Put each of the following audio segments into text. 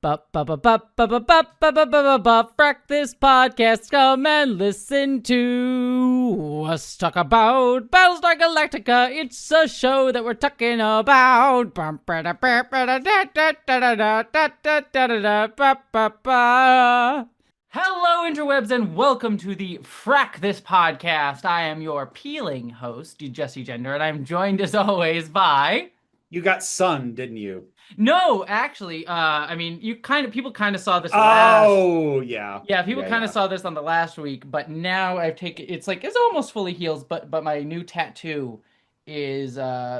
Frak, this podcast, come and listen to us talk about Battlestar Galactica. It's a show that we're talking about. Hello, interwebs, and welcome to the Frak, this podcast. I am your peeling host, Jesse Gender, and I'm joined as always by... You got Sun, didn't you? No, actually, I mean, people kind of saw this yeah. Yeah, people kind of saw this on the last week, but now it's almost fully healed, but my new tattoo is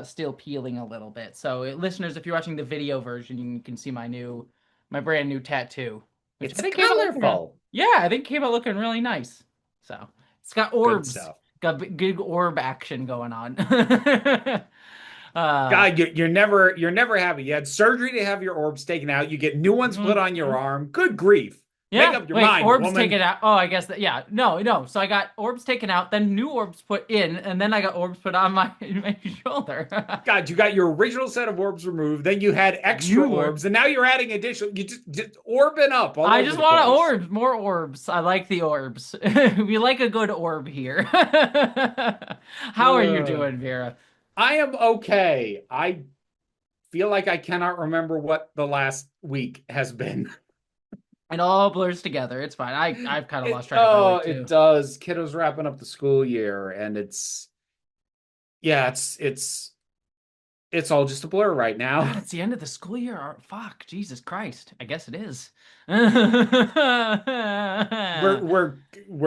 still peeling a little bit. So listeners, if you're watching the video version, you can see my brand new tattoo. Which I think colorful. I think came out looking really nice. So it's got orbs. Good stuff. Got big orb action going on. God, you're never happy. You had surgery to have your orbs taken out. You get new ones put on your arm. Good grief. Yeah. Make up your mind, orbs woman. taken out. Oh, I guess that. Yeah. No. So I got orbs taken out, then new orbs put in, and then I got orbs put on my shoulder. God, you got your original set of orbs removed, then you had extra orbs, and now you're adding additional. You just orbing up. I just want orbs, more orbs. I like the orbs. We like a good orb here. How are you doing, Vera? I am okay. I feel like I cannot remember what the last week has been. It all blurs together. It's fine. I've kind of lost track of my week too. It does. Kiddos wrapping up the school year, and it's all just a blur right now. God, it's the end of the school year. Fuck, Jesus Christ. I guess it is. We're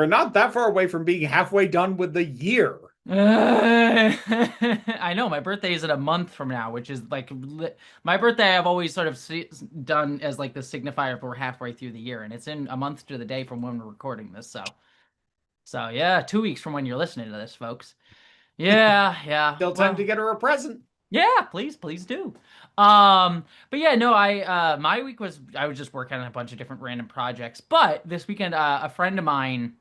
not that far away from being halfway done with the year. I know my birthday is in a month from now, which is like my birthday. I've always sort of done as like the signifier if we're halfway through the year, and it's in a month to the day from when we're recording this. So yeah, 2 weeks from when you're listening to this, folks. Yeah. Still time to get her a present. Yeah, please do. But yeah, no, my week I was just working on a bunch of different random projects. But this weekend, a friend of mine,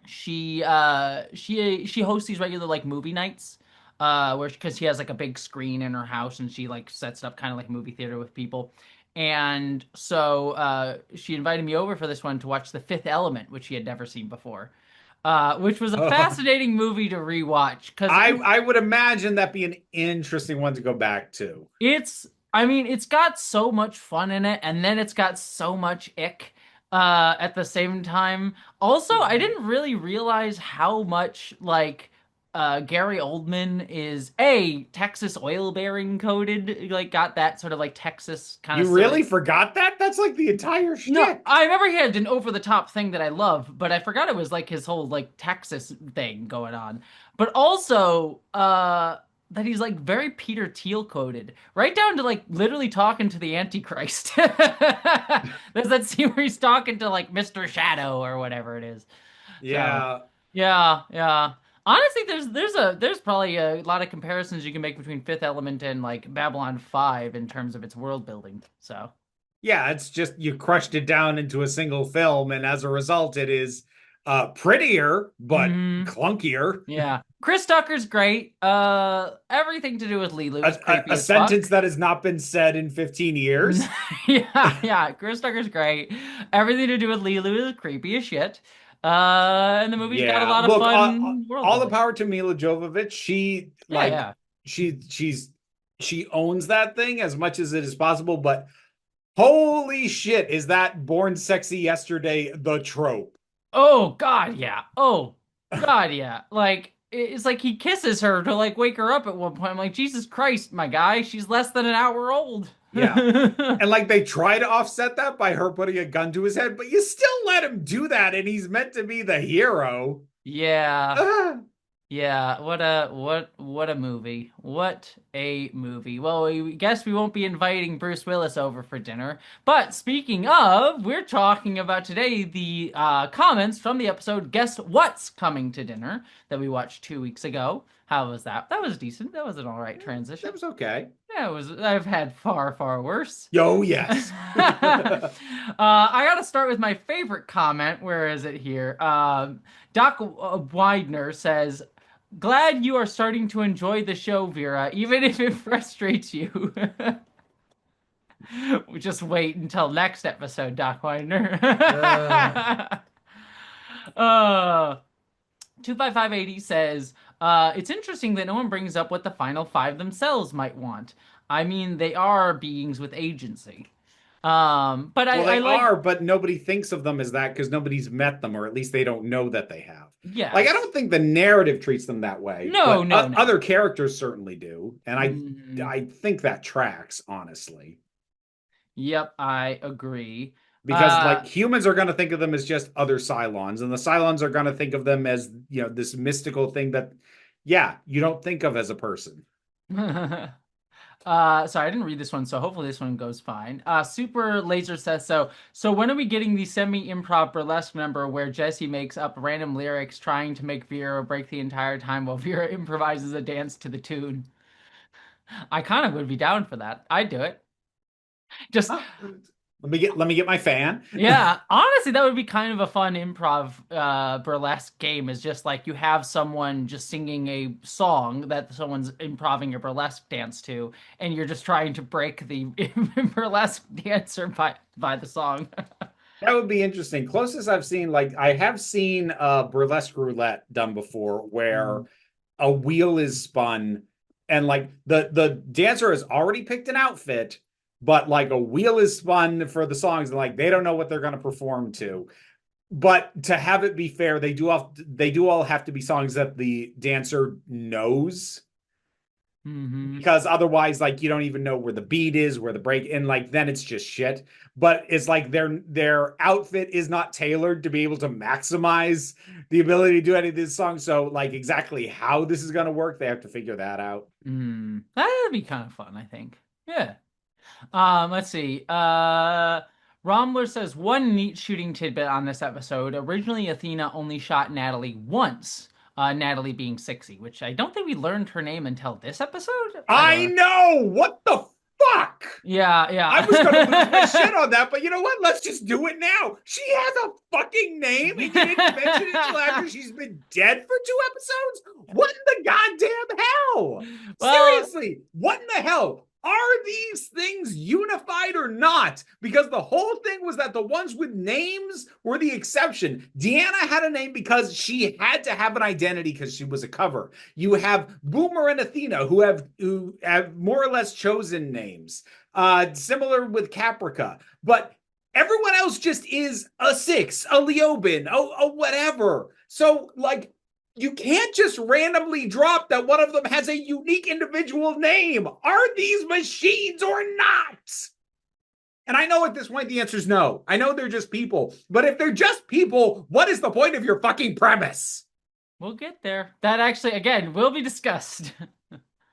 she hosts these regular like movie nights, because she has like a big screen in her house and she like sets it up kind of like a movie theater with people. And so she invited me over for this one to watch The Fifth Element, which she had never seen before. Which was a fascinating movie to rewatch. Cause I would imagine that'd be an interesting one to go back to. It's got so much fun in it, and then it's got so much ick at the same time. Also, I didn't really realize how much like Gary Oldman is Texas oil bearing coded, like got that sort of like Texas kind of. You really forgot that? That's like the entire shit. No, I remember he had an over the top thing that I love, but I forgot it was like his whole like Texas thing going on. But also that he's like very Peter Thiel coded, right down to like literally talking to the Antichrist. There's that scene where he's talking to like Mr. Shadow or whatever it is. Yeah. So, yeah. Honestly, there's probably a lot of comparisons you can make between Fifth Element and like Babylon 5 in terms of its world building. So yeah, it's just you crushed it down into a single film, and as a result, it is prettier but clunkier. Yeah, Chris Tucker's great. Everything to do with Lilu is creepy a as sentence fuck. that has not been said in 15 years. yeah. Chris Tucker's great. Everything to do with Lilu is creepy as shit. And the movie's got a lot of fun. All the power to Mila Jovovich. She owns that thing as much as it is possible, but holy shit, is that Born Sexy Yesterday the trope? Oh god, yeah. Like it's like he kisses her to like wake her up at one point. I'm like, Jesus Christ, my guy, she's less than an hour old. Yeah. And like they try to offset that by her putting a gun to his head, but you still let him do that, and he's meant to be the hero. Yeah. Yeah, what a movie. What a movie. Well, I guess we won't be inviting Bruce Willis over for dinner. But speaking of, we're talking about today the comments from the episode Guess What's Coming to Dinner that we watched 2 weeks ago. How was that? That was decent. That was an all right transition. That was okay. Yeah, it was. I've had far, far worse. Yo, yes. I gotta start with my favorite comment. Where is it here? Doc Widener says, "Glad you are starting to enjoy the show, Vera, even if it frustrates you." We just wait until next episode, Doc Winder. Uh, uh 25580 says, it's interesting that no one brings up what the final five themselves might want. I mean, they are beings with agency. But well, I they like, are, but nobody thinks of them as that because nobody's met them, or at least they don't know that they have. Like, I yes. don't think the narrative treats them that way, No, but no, no. other characters certainly do, and Mhm. I think that tracks, honestly. Yep, I agree. Because Uh, like humans are going to think of them as just other Cylons, and the Cylons are going to think of them as, this mystical thing that, yeah, you don't think of as a person. sorry, I didn't read this one, so hopefully this one goes fine. Super Laser says so. So when are we getting the semi-improv burlesque number where Jesse makes up random lyrics trying to make Vera break the entire time while Vera improvises a dance to the tune? I kind of would be down for that. I'd do it. Just Huh? Let me get my fan. yeah, honestly, that would be kind of a fun improv burlesque game. Is just like you have someone just singing a song that someone's improving a burlesque dance to, and you're just trying to break the burlesque dancer by the song. That would be interesting. Closest I've seen, like I have seen burlesque roulette done before, where Mm. a wheel is spun and like the dancer has already picked an outfit, but like a wheel is spun for the songs and like they don't know what they're going to perform to. But to have it be fair, they do all have to be songs that the dancer knows, Hmm. because otherwise like you don't even know where the beat is, where the break, and like then it's just shit. But it's like their outfit is not tailored to be able to maximize the ability to do any of these songs, so like exactly how this is going to work, they have to figure that out. Mm. That'd be kind of fun, I think. Yeah. Let's see. Romler says one neat shooting tidbit on this episode. Originally, Athena only shot Natalie once. Natalie being Sixy, which I don't think we learned her name until this episode. I don't I know. know, what the fuck. Yeah, I was gonna lose my yeah. shit on that, but you know what? Let's just do it now. She has a fucking name, and you didn't mention it until after she's been dead for 2 episodes? What in the goddamn hell? Well, Seriously, what in the hell? Are these things unified or not? Because the whole thing was that the ones with names were the exception. Deanna had a name because she had to have an identity because she was a cover. You have Boomer and Athena who have more or less chosen names. Similar with Caprica, but everyone else just is a six, a Leobin, a whatever. So, like, you can't just randomly drop that one of them has a unique individual name. Are these machines or not? And I know at this point the answer is no. I know they're just people, but if they're just people, what is the point of your fucking premise? we'll get there. That actually, again, will be discussed.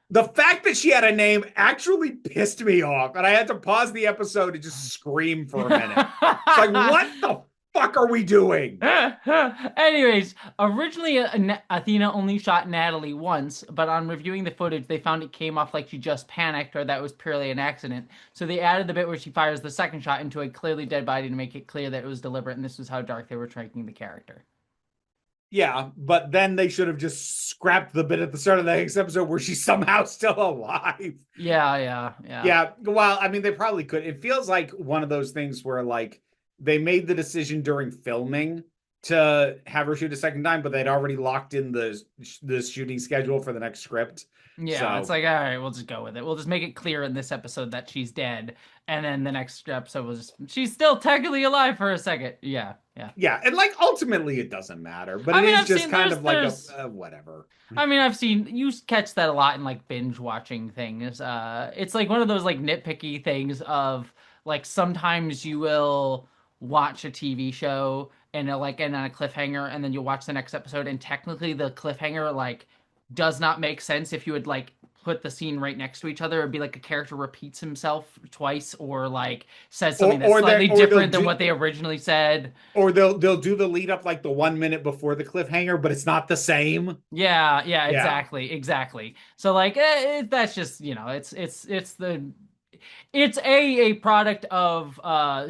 The fact that she had a name actually pissed me off, and I had to pause the episode and just scream for a minute. It's like, what the fuck are we doing? Anyways, originally Athena only shot Natalie once, but on reviewing the footage, they found it came off like she just panicked or that was purely an accident. So they added the bit where she fires the second shot into a clearly dead body to make it clear that it was deliberate, and this was how dark they were tracking the character. Yeah, but then they should have just scrapped the bit at the start of the next episode where she's somehow still alive. Yeah, yeah, yeah. Yeah, well, I mean, they probably could. It feels like one of those things where like they made the decision during filming to have her shoot a second time, but they'd already locked in the shooting schedule for the next script. Yeah, it's So like, all right, we'll just go with it. We'll just make it clear in this episode that she's dead, and then the next episode was just she's still technically alive for a second. Yeah, yeah. yeah, and like ultimately it doesn't matter, but I it mean, is I've just seen kind there's of like a there's whatever. I mean, I've seen you catch that a lot in like binge watching things. It's like one of those like nitpicky things of like sometimes you will watch a TV show and like end on a cliffhanger, and then you'll watch the next episode, and technically the cliffhanger like does not make sense if you would like put the scene right next to each other. It'd be like a character repeats himself twice or like says something that's Or they slightly or they'll different than do what they originally said. or they'll do the lead up like the 1 minute before the cliffhanger, but it's not the same. Yeah, yeah, Yeah. exactly, exactly. So like that's just, it's a product of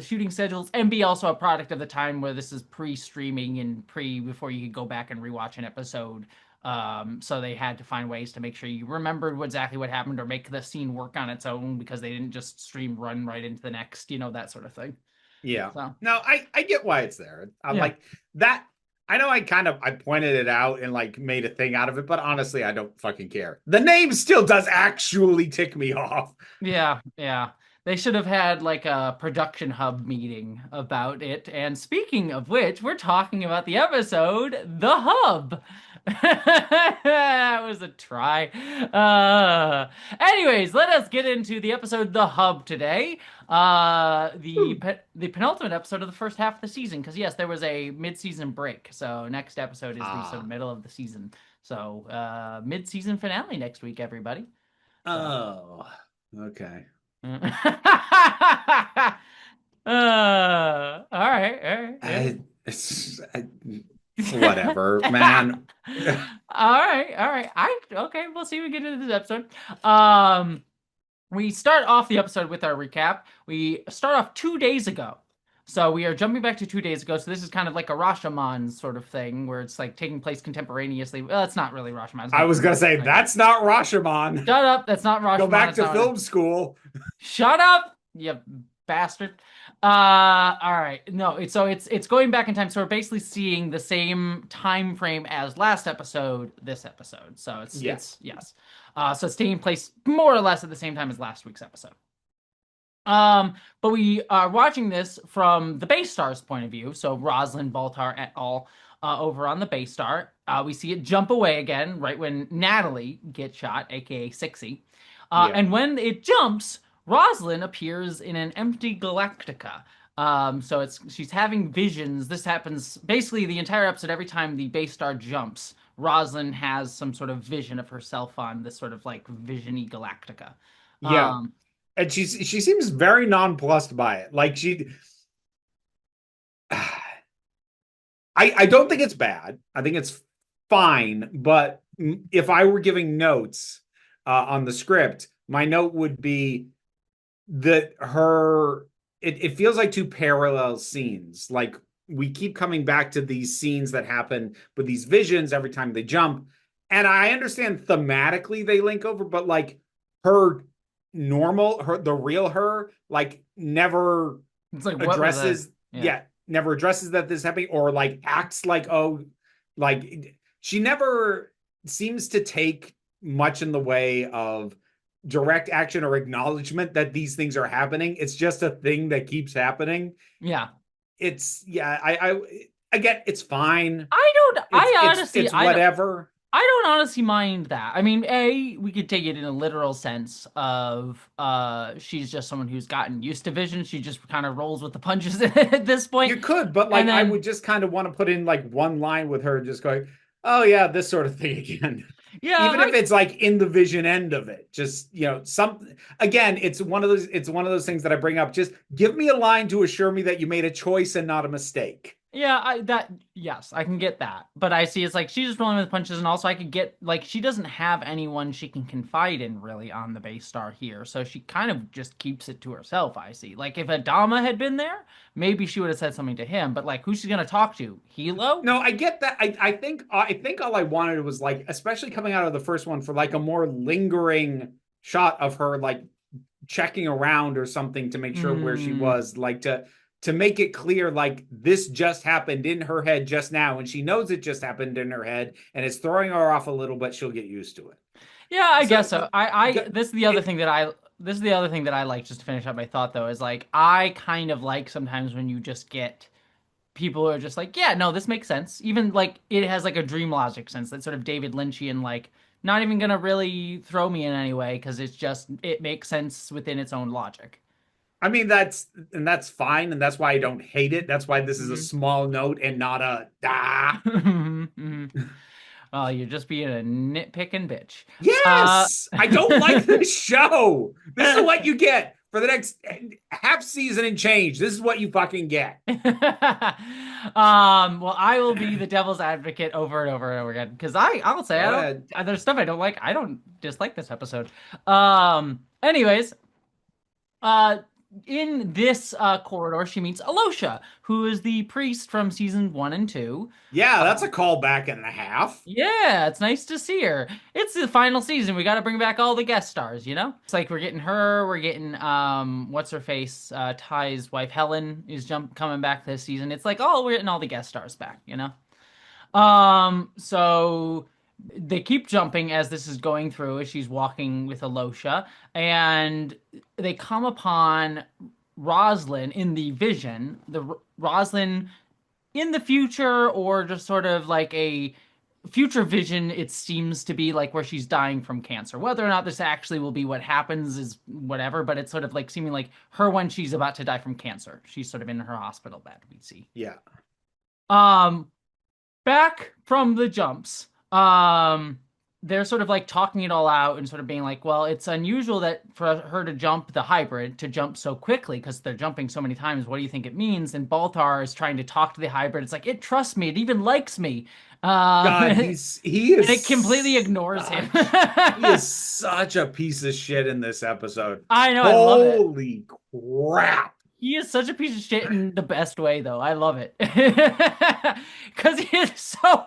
shooting schedules and B also a product of the time where this is pre-streaming and pre before you could go back and rewatch an episode So they had to find ways to make sure you remembered exactly what happened or make the scene work on its own because they didn't just stream run right into the next, that sort of thing. Yeah. So No, I get why it's there. I yeah, like that. I know I pointed it out and like made a thing out of it, but honestly, I don't fucking care. The name still does actually tick me off. yeah, yeah. They should have had like a production hub meeting about it. And speaking of which, we're talking about the episode, The Hub. That was a try. Anyways, let us get into the episode The Hub today. The penultimate episode of the first half of the season. Because yes, there was a mid-season break. So next episode is the sort of Ah. middle of the season. So mid-season finale next week, everybody. So. Oh. Okay. It's whatever, man. All right. Okay, we'll see when we get into this episode. Um, we start off the episode with our recap. We start off 2 days ago. So we are jumping back to 2 days ago. So this is kind of like a Rashomon sort of thing where it's like taking place contemporaneously. Well, it's not really Rashomon. It's I not was gonna say like that. that's not Rashomon. Shut up. That's not Go Rashomon. back It's to not what it is. film school. Shut up, you bastard. All right. No, it's going back in time. So we're basically seeing the same time frame as last episode, this episode. So Yeah. it's yes. So it's taking place more or less at the same time as last week's episode. But we are watching this from the base star's point of view. So Rosalind Baltar et al. Over on the base star. We see it jump away again right when Natalie gets shot, aka Sixie. Yeah. And when it jumps, Rosalind appears in an empty Galactica. So she's having visions. This happens basically the entire episode. Every time the base star jumps, Rosalind has some sort of vision of herself on this sort of like visiony Galactica. Yeah. Um, And she seems very nonplussed by it. Like I don't think it's bad. I think it's fine. But if I were giving notes on the script, my note would be that it feels like two parallel scenes. Like we keep coming back to these scenes that happen with these visions every time they jump. And I understand thematically they link over, but like her the real her, like never it's like what was it? addresses, Yeah. yeah, never addresses that this is happening or like acts like, oh, like she never seems to take much in the way of direct action or acknowledgement that these things are happening. It's just a thing that keeps happening. Yeah. It's yeah, I again, it's fine. I don't It's I it's honestly it's whatever. I don't honestly mind that. I mean, we could take it in a literal sense of she's just someone who's gotten used to vision. She just kind of rolls with the punches at this point. You could, but like And I then would just kind of want to put in like one line with her just going, "Oh yeah, this sort of thing again." yeah, Even if it's like in the vision end of it, just some again, it's one of those things that I bring up. Just give me a line to assure me that you made a choice and not a mistake. yeah, yes, I can get that. But I see it's like she's just rolling with punches, and also I could get like she doesn't have anyone she can confide in really on the base star here. So she kind of just keeps it to herself, I see. Like if Adama had been there, maybe she would have said something to him, but like who's she gonna talk to? Hilo? No, I get that. I think all I wanted was like, especially coming out of the first one, for like a more lingering shot of her like checking around or something to make sure where she Mm, was, like to make it clear like this just happened in her head just now, and she knows it just happened in her head, and it's throwing her off a little, but she'll get used to it. yeah, I So guess so. I this is the other it, thing that I this is the other thing that I like just to finish up my thought though is like I kind of like sometimes when you just get people who are just like, yeah, no, this makes sense. Even like it has like a dream logic sense that sort of David Lynchian, like not even gonna really throw me in any way because it makes sense within its own logic. I mean, that's fine, and that's why I don't hate it. That's why this is a Hmm. small note and not a ah. Hmm. Well, you're just being a nitpicking bitch. Uh, Yes, I don't like this show. This is what you get for the next half season and change. This is what you fucking get. Well, I will be the devil's advocate over and over and over again because I'll say Go I don't. ahead. There's stuff I don't like. I don't dislike this episode. Anyways, uh, in this corridor, she meets Alosha, who is the priest from season 1 and 2. Yeah, that's a callback and a half. Yeah, it's nice to see her. It's the final season. We got to bring back all the guest stars, you know? It's like we're getting her, we're getting what's her face? Ty's wife Helen is coming back this season. It's like, oh, we're getting all the guest stars back, you know? So they keep jumping as this is going through as she's walking with Alosha, and they come upon Roslyn in the vision. Roslyn in the future, or just sort of like a future vision, it seems to be like where she's dying from cancer. Whether or not this actually will be what happens is whatever, but it's sort of like seeming like her when she's about to die from cancer. She's sort of in her hospital bed, we see. Yeah. Um, Back from the jumps, they're sort of like talking it all out and sort of being like, well, it's unusual that for her to jump the hybrid to jump so quickly because they're jumping so many times. What do you think it means? And Baltar is trying to talk to the hybrid. It's like, it trusts me. It even likes me. God, And he it completely is ignores him. he is such a piece of shit in this episode. I know, I love it. Holy crap. He is such a piece of shit in the best way, though. I love it. Because he's so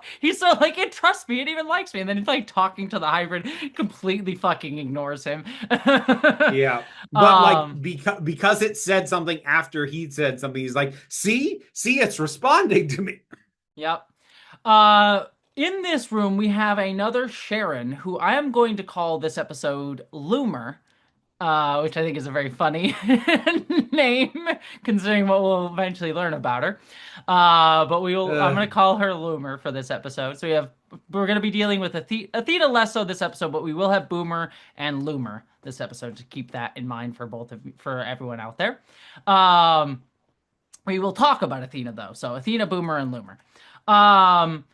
like, it trusts me, it even likes me. And then he's like talking to the hybrid, completely fucking ignores him. Yeah. But Um, like because it said something after he'd said something, he's like, see, it's responding to me. yep. In this room, we have another Sharon, who I am going to call this episode Loomer. Which I think is a very funny name, considering what we'll eventually learn about her. But I'm Uh, going to call her Loomer for this episode. So we're going to be dealing with Athena less so this episode, but we will have Boomer and Loomer this episode to keep that in mind for for everyone out there. Um, we will talk about Athena though. So Athena, Boomer, and Loomer. Um,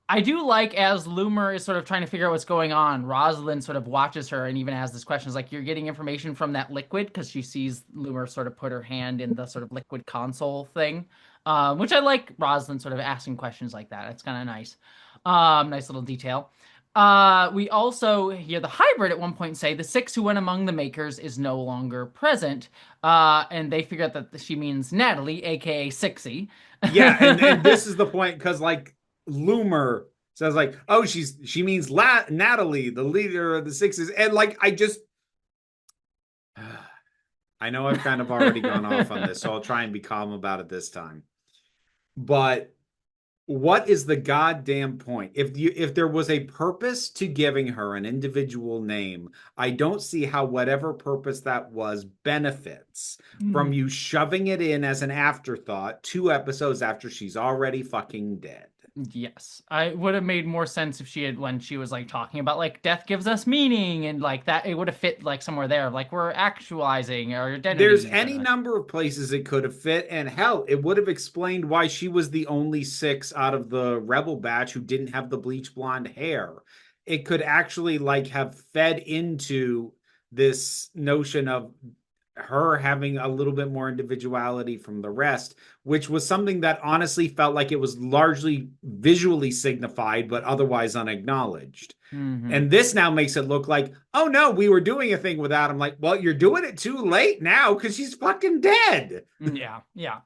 I do like as Loomer is sort of trying to figure out what's going on, Rosalind sort of watches her and even has this question, is like, you're getting information from that liquid, because she sees Loomer sort of put her hand in the sort of liquid console thing, which I like Rosalind sort of asking questions like that. It's kind of nice. Nice little detail. We also hear the hybrid at one point say the six who went among the makers is no longer present. And they figure out that she means Natalie, aka Sixie. yeah, and this is the point because like Loomer says like, oh, she means Natalie, the leader of the Sixes, and like I know I've kind of already gone off on this, so I'll try and be calm about it this time. But what is the goddamn point? If there was a purpose to giving her an individual name, I don't see how whatever purpose that was benefits from you shoving it in as an afterthought 2 episodes after she's already fucking dead. Yes, I would have made more sense if she had when she was like talking about like death gives us meaning and like that it would have fit like somewhere there like we're actualizing our There's identities. any number of places it could have fit, and hell, it would have explained why she was the only six out of the rebel batch who didn't have the bleach blonde hair. It could actually like have fed into this notion of her having a little bit more individuality from the rest, which was something that honestly felt like it was largely visually signified, but otherwise unacknowledged. Mm-hmm. And this now makes it look like, oh no, we were doing a thing without him. Like, well, you're doing it too late now because she's fucking dead. Yeah, yeah.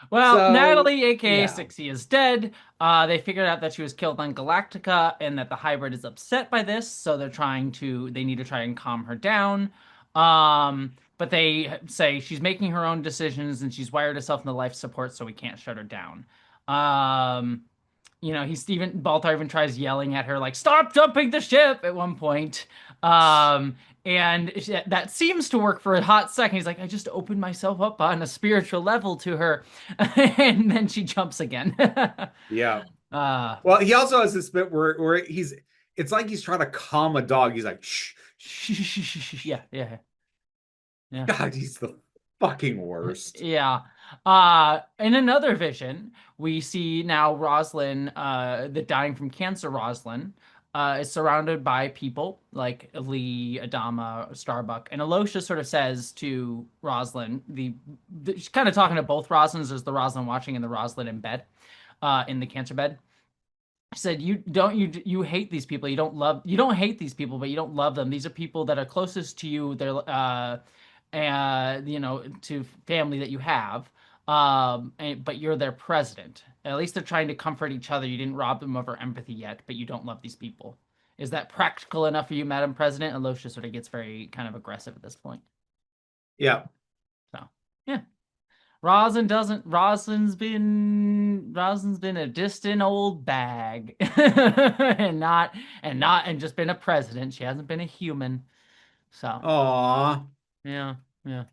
Well, So, Natalie, aka yeah. Sixie, is dead. They figured out that she was killed on Galactica and that the hybrid is upset by this, so they need to try and calm her down. But they say she's making her own decisions and she's wired herself into life support, so we can't shut her down. Um, Baltar even tries yelling at her like, "Stop jumping the ship!" at one point. And that seems to work for a hot second. He's like, I just opened myself up on a spiritual level to her. And then she jumps again. Yeah. uh, Well, he also has this bit where it's like he's trying to calm a dog. He's like, shh, yeah, yeah, yeah. God, he's the fucking worst. Yeah. In another vision, we see now Roslyn, the dying from cancer Roslyn, is surrounded by people like Lee, Adama, Starbuck, and Alosha sort of says to Roslyn, she's kind of talking to both Roslyns. There's the Roslyn watching and the Roslyn in bed, in the cancer bed. She said, you hate these people. You don't hate these people, but you don't love them. These are people that are closest to you. They're to family that you have, but you're their president. At least they're trying to comfort each other. You didn't rob them of our empathy yet, but you don't love these people. Is that practical enough for you, Madam President? Aloysius sort of gets very kind of aggressive at this point. Yeah. So, yeah. Rosin's been a distant old bag and just been a president. She hasn't been a human. So, Aw. yeah, yeah.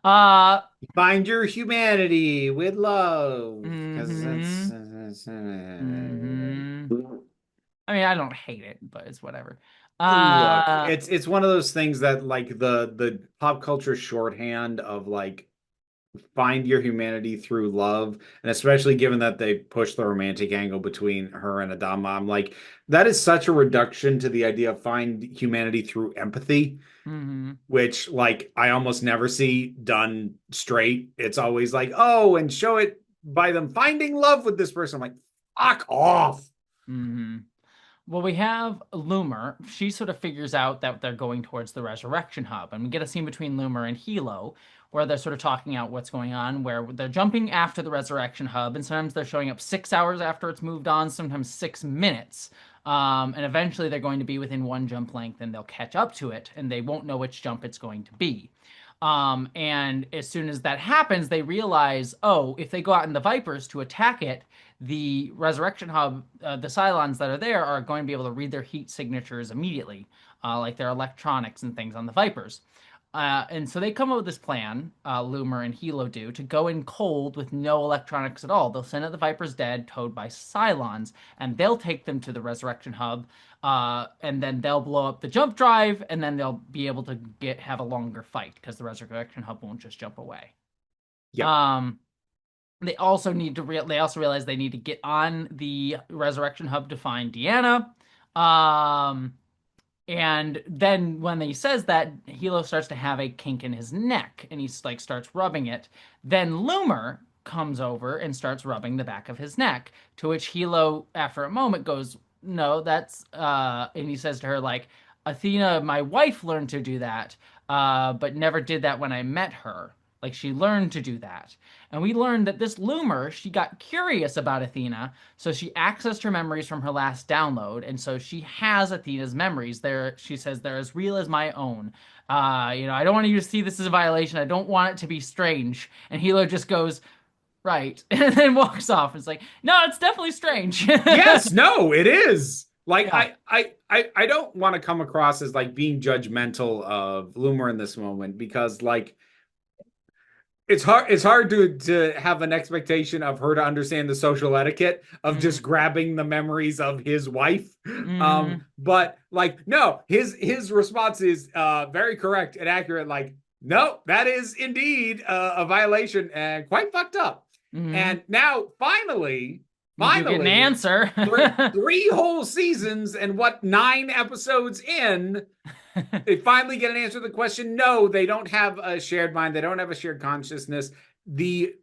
Uh, Find your humanity with love, because mm-hmm, mm-hmm. I mean, I don't hate it, but it's whatever. look, Uh, it's one of those things that like the pop culture shorthand of like find your humanity through love, and especially given that they push the romantic angle between her and Adama, I'm like, that is such a reduction to the idea of find humanity through empathy, mm-hmm, which like I almost never see done straight. It's always like, oh, and show it by them finding love with this person. I'm like, fuck off. mm-hmm. Well, we have Loomer. She sort of figures out that they're going towards the resurrection hub, and we get a scene between Loomer and Hilo where they're sort of talking out what's going on, where they're jumping after the resurrection hub, and sometimes they're showing up 6 hours after it's moved on, sometimes 6 minutes. And eventually they're going to be within one jump length and they'll catch up to it, and they won't know which jump it's going to be. And as soon as that happens, they realize, oh, if they go out in the Vipers to attack it, the Resurrection Hub, the Cylons that are there are going to be able to read their heat signatures immediately, like their electronics and things on the Vipers. And so they come up with this plan, Loomer and Hilo do, to go in cold with no electronics at all. They'll send out the Vipers dead, towed by Cylons, and they'll take them to the Resurrection Hub, and then they'll blow up the jump drive, and then they'll be able to have a longer fight because the Resurrection Hub won't just jump away. Yep. Um, they also realize they need to get on the Resurrection Hub to find Deanna. Um, and then when he says that, Hilo starts to have a kink in his neck, and he's like starts rubbing it. Then Loomer comes over and starts rubbing the back of his neck, to which Hilo, after a moment, goes, "No, that's," and he says to her like, "Athena, my wife, learned to do that, but never did that when I met her. Like she learned to do that." And we learned that this Loomer, she got curious about Athena, so she accessed her memories from her last download, and so she has Athena's memories. There, she says they're as real as my own. I don't want you to see this as a violation. I don't want it to be strange. And Hilo just goes, right, and then walks off. It's like, no, it's definitely strange. Yes, no, it is. Like Yeah. I don't want to come across as like being judgmental of Loomer in this moment because like it's hard to have an expectation of her to understand the social etiquette of Mm-hmm. just grabbing the memories of his wife. Mm-hmm. But like no, his response is very correct and accurate. Like, no, that is indeed a violation and quite fucked up. Mm-hmm. And now finally, We do get an finally, answer. three whole seasons and what 9 episodes in, they finally get an answer to the question. No, they don't have a shared mind. They don't have a shared consciousness. The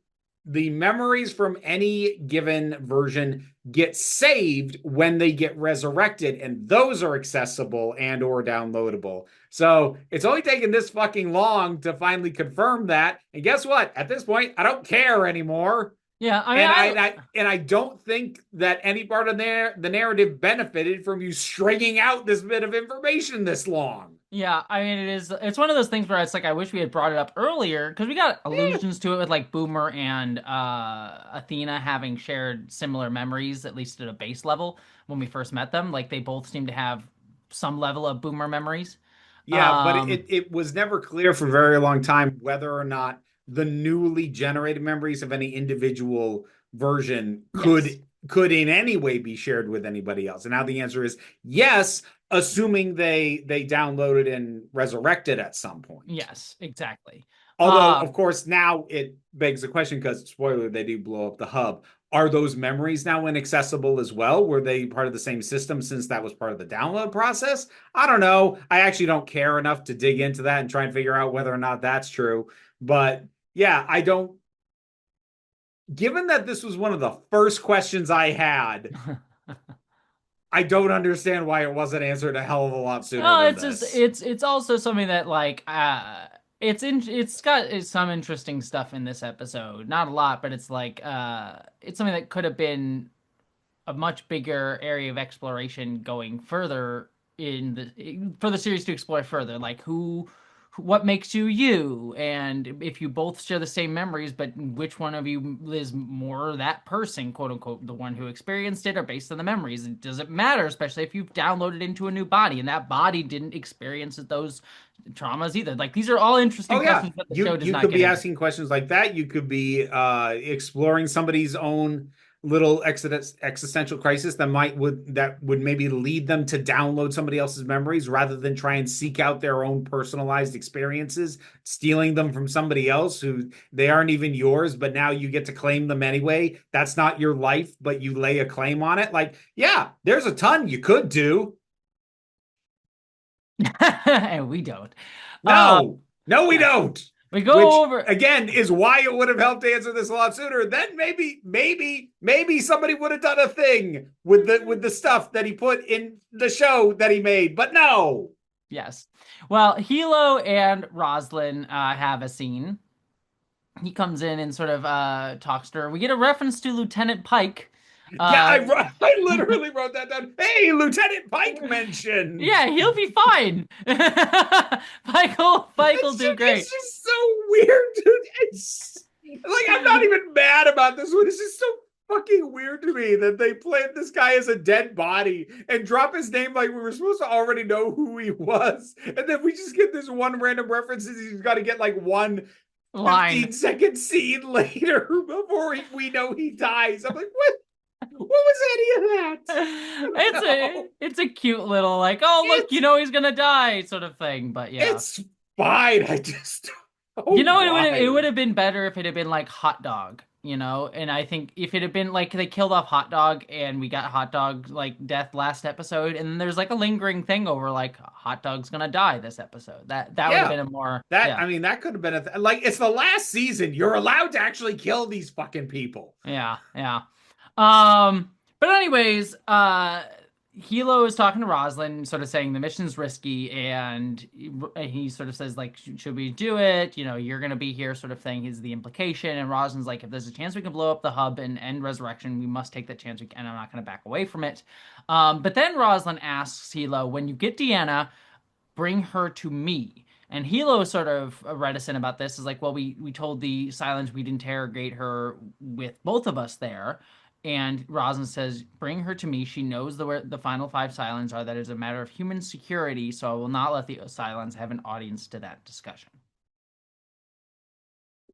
memories from any given version get saved when they get resurrected, and those are accessible and or downloadable. So it's only taken this fucking long to finally confirm that. And guess what? At this point, I don't care anymore. Yeah, I mean, And I don't think that any part of the narrative benefited from you stringing out this bit of information this long. yeah, I mean, it's one of those things where it's like I wish we had brought it up earlier because we got Eh, allusions to it with like Boomer and Athena having shared similar memories, at least at a base level when we first met them. Like they both seem to have some level of Boomer memories. yeah, but Um, it was never clear for a very long time whether or not the newly generated memories of any individual version yes, could in any way be shared with anybody else. And now the answer is yes, assuming they downloaded and resurrected at some point. yes, exactly. Although, Uh, of course, now it begs the question because, spoiler, they do blow up the hub. Are those memories now inaccessible as well? Were they part of the same system since that was part of the download process? I don't know. I actually don't care enough to dig into that and try and figure out whether or not that's true. But yeah, I don't. Given that this was one of the first questions I had, I don't understand why it wasn't answered a hell of a lot sooner no, than it's just this. it's also something that like it's got some interesting stuff in this episode. Not a lot, but it's like it's something that could have been a much bigger area of exploration going further in the for the series to explore further, like what makes you you, and if you both share the same memories, but which one of you is more that person, quote unquote, the one who experienced it, or based on the memories. It doesn't matter, especially if you've downloaded into a new body and that body didn't experience those traumas either. Like these are all interesting Oh yeah, questions that the show does you not could get be into. asking questions like that. You could be exploring somebody's own little existential crisis that would maybe lead them to download somebody else's memories rather than try and seek out their own personalized experiences, stealing them from somebody else who they aren't even yours, but now you get to claim them anyway. That's not your life, but you lay a claim on it. Like, yeah, there's a ton you could do. And we don't. No, no, we Yeah, don't. we go Which over. again is why it would have helped answer this a lot sooner. Then maybe somebody would have done a thing with the stuff that he put in the show that he made. But no. Yes. Well, Hilo and Roslyn have a scene. He comes in and sort of talks to her. We get a reference to Lieutenant Pike. Yeah, Uh, I literally wrote that down. Hey, Lieutenant Pike mentioned. yeah, he'll be fine. Pike will do It's great. just so weird, dude. It's like I'm not even mad about this one. It's just so fucking weird to me that they played this guy as a dead body and drop his name like we were supposed to already know who he was. And then we just get this one random reference. He's got to get like one Line. 15-second scene later before we know he dies. I'm like, what? What was any of that? No, It's a cute little like, oh look, it's he's gonna die sort of thing. But yeah. it's fine. I just You oh know, it why? would have been better if it had been like hot dog, and I think if it had been like they killed off hot dog and we got hot dog like death last episode, and then there's like a lingering thing over like hot dog's gonna die this episode. That would have Yeah. been a more That yeah I mean that could have been like it's the last season. You're allowed to actually kill these fucking people. yeah. But anyways, Hilo is talking to Roslyn, sort of saying the mission's risky, and he sort of says like, should we do it? You're gonna be here, sort of thing. Is the implication, and Roslyn's like, if there's a chance we can blow up the hub and end Resurrection, we must take that chance. And I'm not gonna back away from it. But then Roslyn asks Hilo, when you get Deanna, bring her to me. And Hilo is sort of reticent about this. Is like, well, we told the Silence we'd interrogate her with both of us there. And Roslyn says, bring her to me. She knows where the final five Silence are. That is a matter of human security, so I will not let the Silence have an audience to that discussion.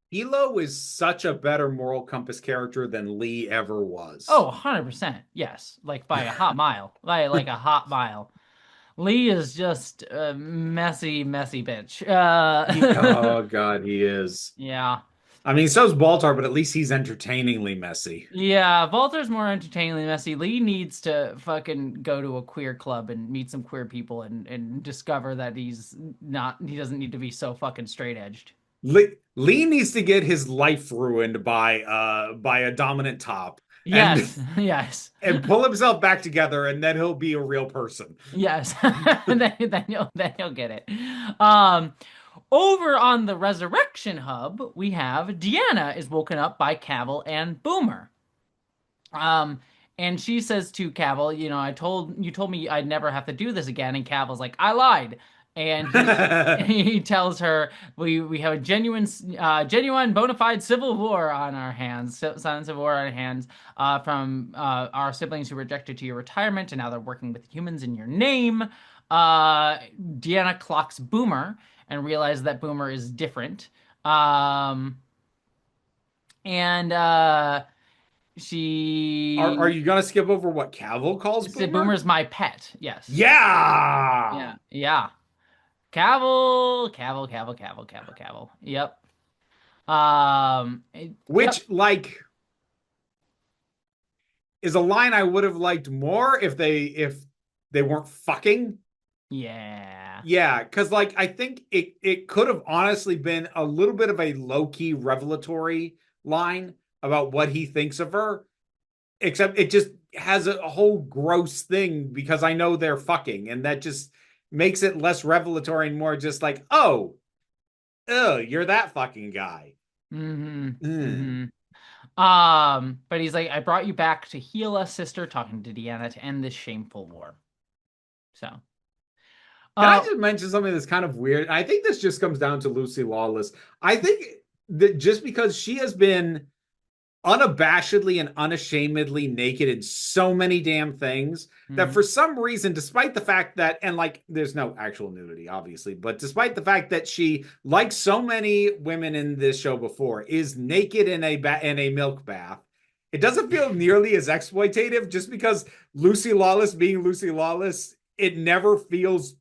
Hilo is such a better moral compass character than Lee ever was. Oh, 100%. Yes. Like by a hot mile. Like a hot mile. Lee is just a messy, messy bitch. Oh God, he is. Yeah. I mean, so's Baltar, but at least he's entertainingly messy. Yeah, Walter's more entertainingly messy. Lee needs to fucking go to a queer club and meet some queer people and discover that he doesn't need to be so fucking straight edged. Lee needs to get his life ruined by a dominant top and Yes, yes, and pull himself back together, and then he'll be a real person. yes. Then you'll get it. Um, Over on the Resurrection Hub, we have Deanna is woken up by Cavill and Boomer. Um, and she says to Cavill, you told me I'd never have to do this again. And Cavill's like, I lied. And he tells her we have a genuine bona fide civil war on our hands, silent civil war on our hands, from our siblings who rejected to your retirement, and now they're working with humans in your name. Deanna clocks Boomer and realizes that Boomer is different. And Are she you gonna skip over what Cavill calls said Boomer? Boomer's my pet. Yes. Yeah. Yeah. Cavill. Yep. Yep. Which like is a line I would have liked more if they weren't fucking. Yeah. Yeah, because like I think it could have honestly been a little bit of a low-key revelatory line about what he thinks of her, except it just has a whole gross thing because I know they're fucking, and that just makes it less revelatory and more just like, oh, oh, you're that fucking guy. Mm-hmm. Mm. Mm-hmm. But he's like, I brought you back to heal us, sister, talking to Deanna to end this shameful war. So, Can I uh, just mention something that's kind of weird? I think this just comes down to Lucy Lawless. I think that just because she has been unabashedly and unashamedly naked in so many damn things that mhm. for some reason, despite the fact that, and like, there's no actual nudity, obviously, but despite the fact that she, like so many women in this show before, is naked in a milk bath, it doesn't feel nearly as exploitative just because Lucy Lawless being Lucy Lawless, it never feels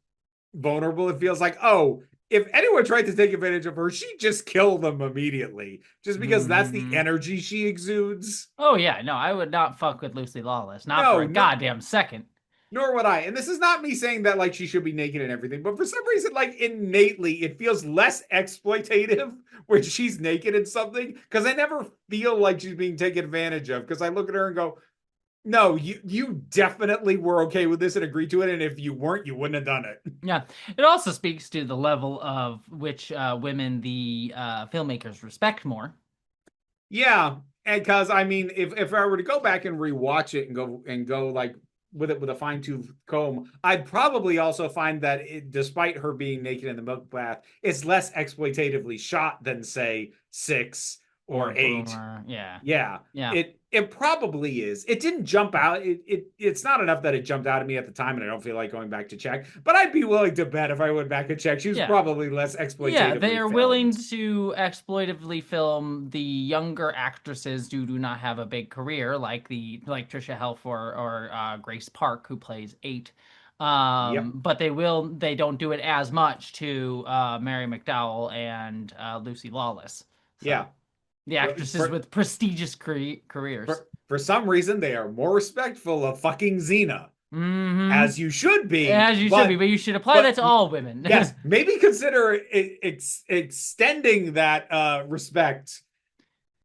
vulnerable. It feels like, oh, if anyone tried to take advantage of her, she'd just kill them immediately, just because that's the Mhm. energy she exudes. Oh yeah, no, I would not fuck with Lucy Lawless, not for No, a no, goddamn second. nor would I. And this is not me saying that like she should be naked and everything, but for some reason, like innately, it feels less exploitative when she's naked in something because I never feel like she's being taken advantage of. Because I look at her and go, no, you definitely were okay with this and agreed to it, and if you weren't, you wouldn't have done it. Yeah, it also speaks to the level of which women the filmmakers respect more. Yeah, and because I mean, if I were to go back and rewatch it and go like with it with a fine tooth comb, I'd probably also find that despite her being naked in the milk bath, it's less exploitatively shot than say six Or or eight. Boomer, yeah, Yeah, yeah, it probably is. It didn't jump out. It's not enough that it jumped out at me at the time, and I don't feel like going back to check. But I'd be willing to bet if I went back and check, she was yeah. probably less Yeah, they exploitatively are willing filmed. to exploitively film the younger actresses who do not have a big career, like Trisha Helfer or Grace Park, who plays Eight. Yep. But they don't do it as much to Mary McDowell and Lucy Lawless. So Yeah. the actresses For with prestigious careers. for some reason they are more respectful of fucking Xena, Hmm. as you should be. As you should be, but you should apply that But to all women. yes, maybe consider extending that respect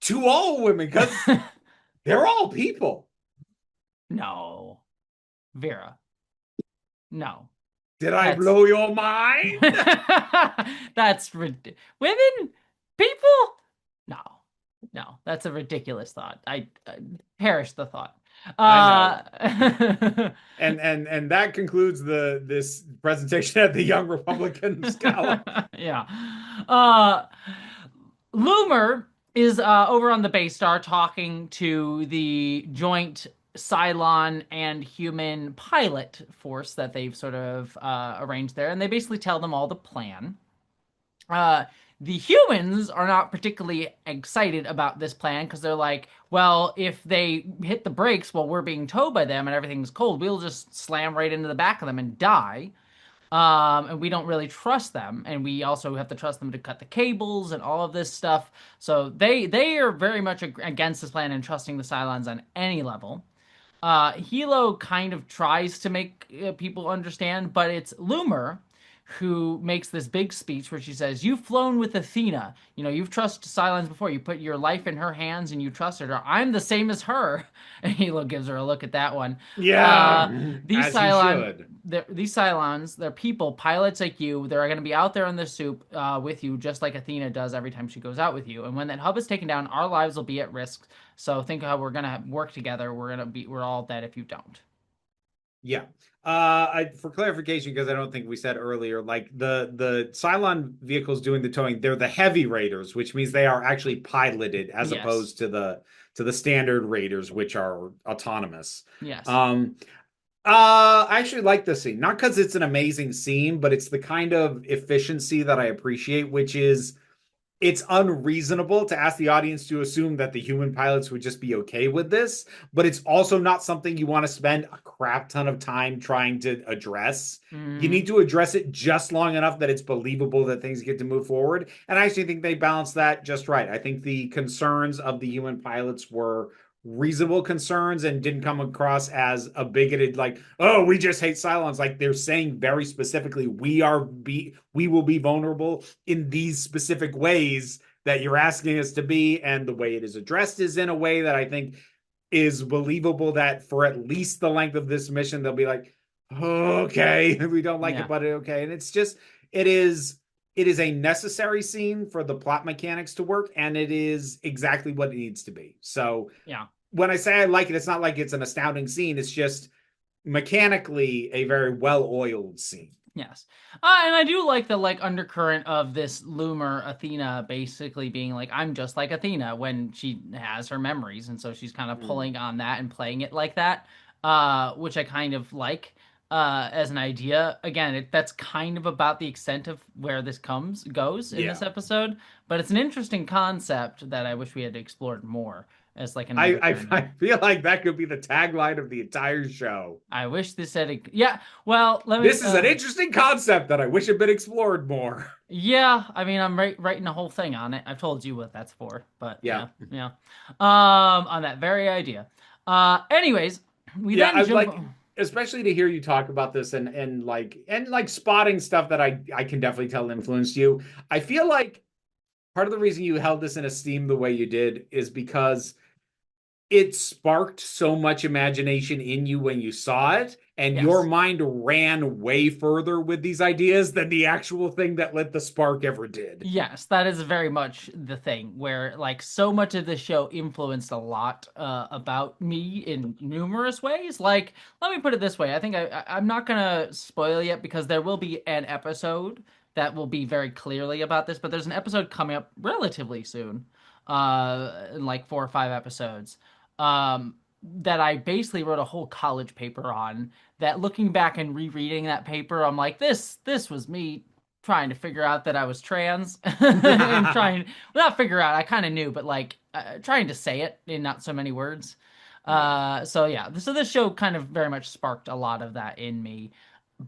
to all women because they're all people. No, Vera, no. Did I That's blow your mind? that's women, people. No, no, that's a ridiculous thought. I perish the thought. I know. Uh, And that concludes the this presentation at the Young Republicans Gala. yeah. Uh, Loomer is over on the base star talking to the joint Cylon and human pilot force that they've sort of arranged there, and they basically tell them all the plan. Uh, the humans are not particularly excited about this plan because they're like, well, if they hit the brakes while we're being towed by them and everything's cold, we'll just slam right into the back of them and die. And we don't really trust them, and we also have to trust them to cut the cables and all of this stuff. So they are very much against this plan and trusting the Cylons on any level. Hilo kind of tries to make people understand, but it's Loomer who makes this big speech where she says, "You've flown with Athena. You know, you've trusted Cylons before. You put your life in her hands and you trusted her. I'm the same as her." And Hilo gives her a look at that one. Yeah, Uh, these as he Cylon, should. these Cylons, they're people, pilots like you. They're going to be out there in the soup with you, just like Athena does every time she goes out with you. And when that hub is taken down, our lives will be at risk. So think of how we're gonna work together. We're all dead if you don't. Yeah. For clarification, because I don't think we said earlier, like the Cylon vehicles doing the towing, they're the heavy raiders, which means they are actually piloted as Yes. opposed to the standard raiders, which are autonomous. Yes. Um, I actually like this scene, not because it's an amazing scene, but it's the kind of efficiency that I appreciate, which is it's unreasonable to ask the audience to assume that the human pilots would just be okay with this, but it's also not something you want to spend a crap ton of time trying to address. You Hmm. need to address it just long enough that it's believable that things get to move forward. And I actually think they balanced that just right. I think the concerns of the human pilots were reasonable concerns and didn't come across as a bigoted like, oh, we just hate Cylons. Like they're saying very specifically, we will be vulnerable in these specific ways that you're asking us to be, and the way it is addressed is in a way that I think is believable, that for at least the length of this mission they'll be like, okay, we don't like it, Yeah. but okay. And it's just, it is it is a necessary scene for the plot mechanics to work, and it is exactly what it needs to be. So Yeah. when I say I like it, it's not like it's an astounding scene. It's just mechanically a very well-oiled scene. Yes. And I do like the like undercurrent of this Loomer Athena basically being like, I'm just like Athena when she has her memories. And so she's kind of Mm. pulling on that and playing it like that, which I kind of like as an idea. Again, that's kind of about the extent of where this goes in this Yeah. episode, but it's an interesting concept that I wish we had explored more as like an I, I undercurrent. I feel like that could be the tagline of the entire show. I wish this had, yeah, well, let me, This is an interesting concept that I wish had been explored more. yeah, I mean, I'm writing a whole thing on it. I've told you what that's for, but Yeah. yeah. On that very idea. Anyways, we Yeah, then I'd jump. like especially to hear you talk about this and spotting stuff that I can definitely tell influenced you. I feel like part of the reason you held this in esteem the way you did is because it sparked so much imagination in you when you saw it, and your Yes, mind ran way further with these ideas than the actual thing that lit the spark ever did. yes, that is very much the thing where like so much of the show influenced a lot about me in numerous ways. Like, let me put it this way: I think I'm not gonna spoil yet because there will be an episode that will be very clearly about this, but there's an episode coming up relatively soon, in like 4 or 5 episodes, that I basically wrote a whole college paper on. That looking back and rereading that paper, I'm like, this was me trying to figure out that I was trans and trying well, not figure out, I kind of knew, but like trying to say it in not so many words. Yeah. So yeah, so this show kind of very much sparked a lot of that in me.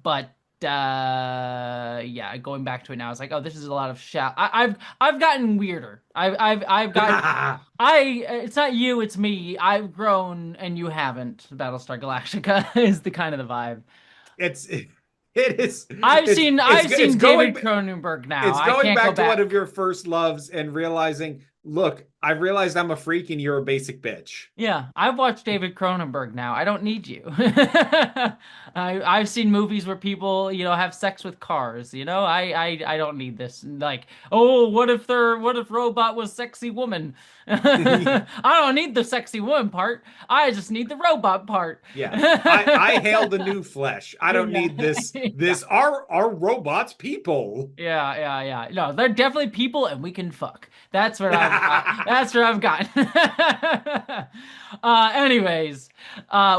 But yeah, going back to it now, it's like, oh, this is a lot of shout. I've gotten weirder. I've gotten I it's not you, it's me. I've grown and you haven't. Battlestar Galactica is the kind of the vibe. it's it is I've it's seen it's I've it's seen going David Cronenberg now. it's I going can't go back to one of back. your first loves and realizing, look, I've realized I'm a freak and you're a basic bitch. Yeah, I've watched David Cronenberg now. I don't need you. I've seen movies where people, have sex with cars. I don't need this. Like, oh, what if robot was sexy woman? I don't need the sexy woman part. I just need the robot part. Yeah. I hail the new flesh. I don't Yeah. need this Yeah. this are robots people. Yeah. No, they're definitely people, and we can fuck. That's where I've that's where I've gotten. Anyways,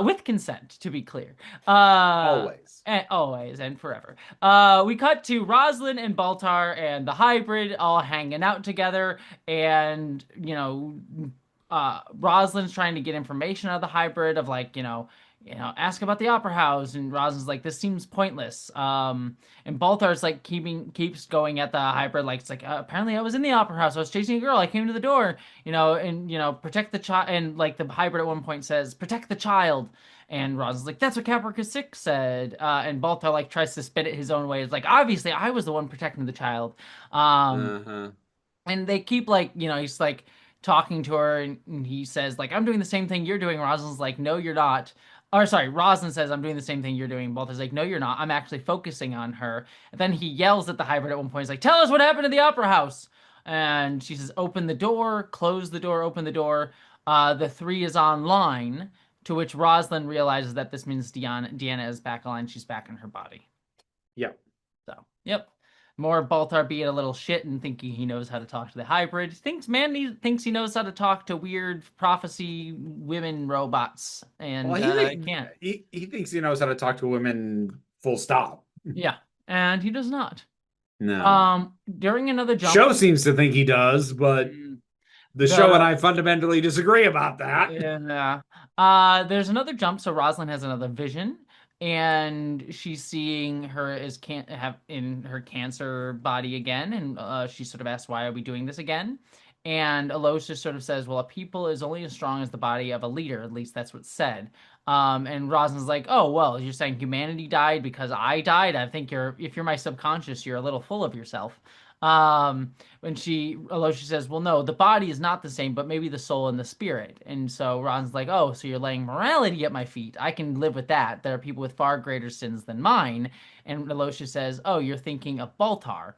with consent, to be clear. Always. And always and forever. We cut to Roslyn and Baltar and the hybrid all hanging out together, and Roslyn's trying to get information out of the hybrid of like, ask about the opera house, and Roslyn's like, this seems pointless. And Baltar's like keeps going at the hybrid, like it's like, apparently I was in the opera house, I was chasing a girl, I came to the door, and protect the child, and like the hybrid at one point says, protect the child. And Roslyn's like, that's what Caprica 6 said. And Baltar like tries to spin it his own way. It's like, obviously I was the one protecting the child. Uh-huh. And they keep like, he's like talking to her, and he says like, I'm doing the same thing you're doing. Rosalind's like, no, you're not. Or sorry, Rosalind says, I'm doing the same thing you're doing. Both is like, no, you're not. I'm actually focusing on her. And then he yells at the hybrid at one point. He's like, tell us what happened to the opera house. And she says, open the door, close the door, open the door. The three is online, to which Rosalind realizes that this means Deanna is back online. She's back in her body. Yep. So, yep. More Baltar being a little shit and thinking he knows how to talk to the hybrid. Thinks he knows how to talk to weird prophecy women robots, and Well, can't. he thinks he knows how to talk to women full stop. Yeah, and he does not. No. During another jump, Show seems to think he does, but mm, the show and the I fundamentally disagree about that. yeah, there's another jump. So Rosalind has another vision, and she's seeing her as can't have in her cancer body again, and she sort of asks, "Why are we doing this again?" And Aloysius sort of says, "Well, a people is only as strong as the body of a leader. At least that's what's said." And Rosalind's like, "Oh, well, you're saying humanity died because I died? I think if you're my subconscious, you're a little full of yourself." When Aloysius says, well, no, the body is not the same, but maybe the soul and the spirit. And so Ron's like, oh, so you're laying morality at my feet. I can live with that. There are people with far greater sins than mine. And Aloysius says, oh, you're thinking of Baltar.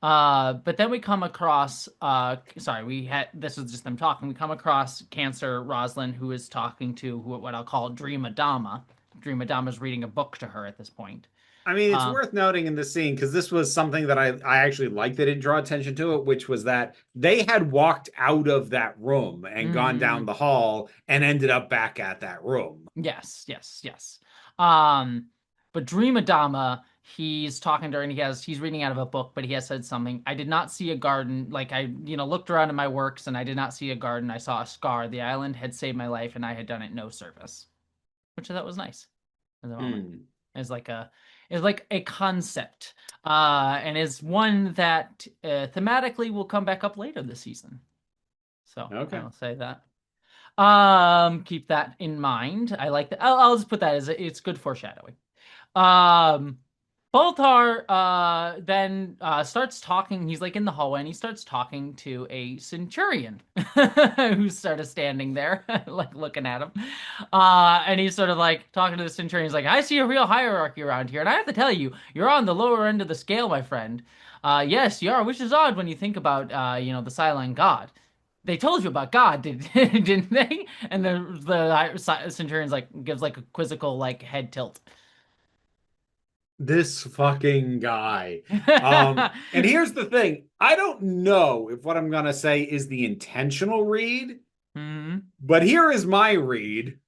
But then we come across, sorry, we had this was just them talking. We come across Cancer Roslyn, who is talking to what I'll call Dream Adama. Dream Adama is reading a book to her at this point. I mean, it's Um, worth noting in this scene because this was something that I actually liked that didn't draw attention to it, which was that they had walked out of that room and gone down mm, the hall and ended up back at that room. yes, yes, yes. Um, but Dream Adama, he's talking to her and he's reading out of a book, but he has said something. I did not see a garden. Like I, looked around in my works and I did not see a garden. I saw a scar. The island had saved my life and I had done it no service, which I thought was nice at the moment. Hmm. Is like a is like a concept, and is one that thematically will come back up later this season. So I Okay. will say that. Keep that in mind. I like that. I'll just put that as it's good foreshadowing. Um, Baltar then starts talking. He's like in the hallway and he starts talking to a centurion who's sort of standing there, like looking at him. And he's sort of like talking to the centurion. He's like, I see a real hierarchy around here. And I have to tell you, you're on the lower end of the scale, my friend. Yes, you are, which is odd when you think about, the Cylon God. They told you about God, didn't they? And the centurion's like gives like a quizzical like head tilt. This fucking guy. And here's the thing. I don't know if what I'm gonna say is the intentional read, Hmm. but here is my read.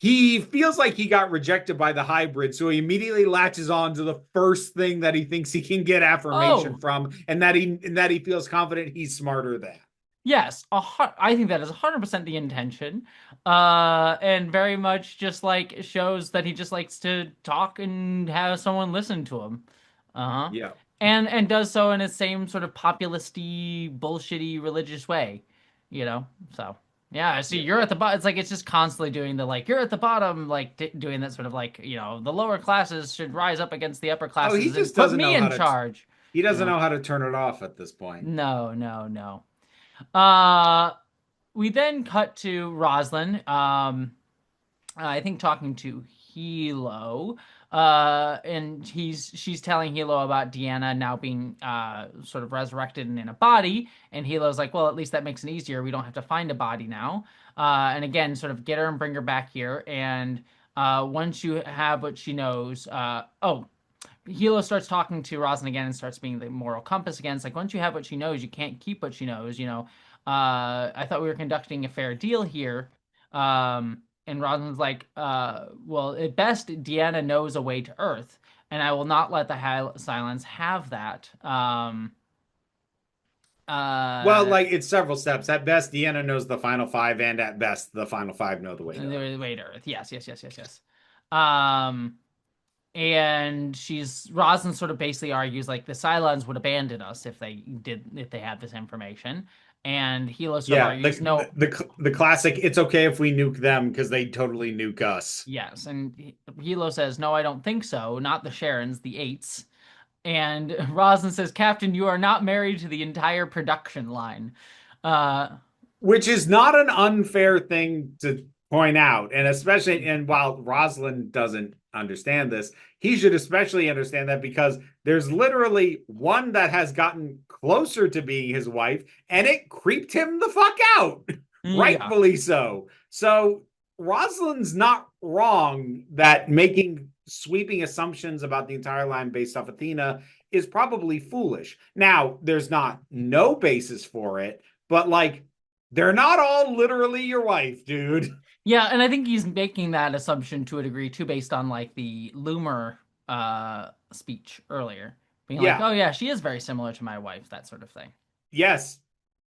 He feels like he got rejected by the hybrid, so he immediately latches on to the first thing that he thinks he can get affirmation Oh, from, and that he feels confident he's smarter than. yes. I think that is 100% the intention. And very much just like shows that he just likes to talk and have someone listen to him. Uh-huh. Yeah. And does so in the same sort of populisty, bullshitty religious way, you know? So, yeah, I see Yeah. you're at the bottom. It's like it's just constantly doing the like you're at the bottom, like doing that sort of like, the lower classes should rise up against the upper Oh, he classes and just put doesn't me know how in to charge, he you doesn't know? know how to turn it off at this point. No, no, no. Uh we then cut to Roslyn. I think talking to Hilo. And she's telling Hilo about Deanna now being sort of resurrected and in a body. And Hilo's like, well, at least that makes it easier. We don't have to find a body now. And again, sort of get her and bring her back here. And once you have what she knows, Hilo starts talking to Rosin again and starts being the moral compass again. It's like once you have what she knows, you can't keep what she knows. I thought we were conducting a fair deal here. And Rosin's like, well, at best, Deanna knows a way to Earth, and I will not let the Silence have that. Well, Uh, like it's several steps. At best, Deanna knows the final five, and at best, the final five know the way to Earth. the way to Earth. Yes, yes, yes, yes, yes. Um, and Rosin sort of basically argues like the Cylons would abandon us if they had this information, and Hilo sort of Yeah, argues no. the classic. It's okay if we nuke them because they totally nuke us. Yes, and Hilo says no, I don't think so. Not the Sharons, the Eights. And Rosin says, Captain, you are not married to the entire production line. Uh, Which is not an unfair thing to point out. And especially, and while Rosalind doesn't understand this, he should especially understand that because there's literally one that has gotten closer to being his wife and it creeped him the fuck out. yeah. Rightfully so. So Rosalind's not wrong that making sweeping assumptions about the entire line based off Athena is probably foolish. Now, there's not no basis for it, but like they're not all literally your wife, dude. Yeah, and I think he's making that assumption to a degree too, based on like the Loomer speech earlier. Being like, Yeah. oh yeah, she is very similar to my wife, that sort of thing. Yes.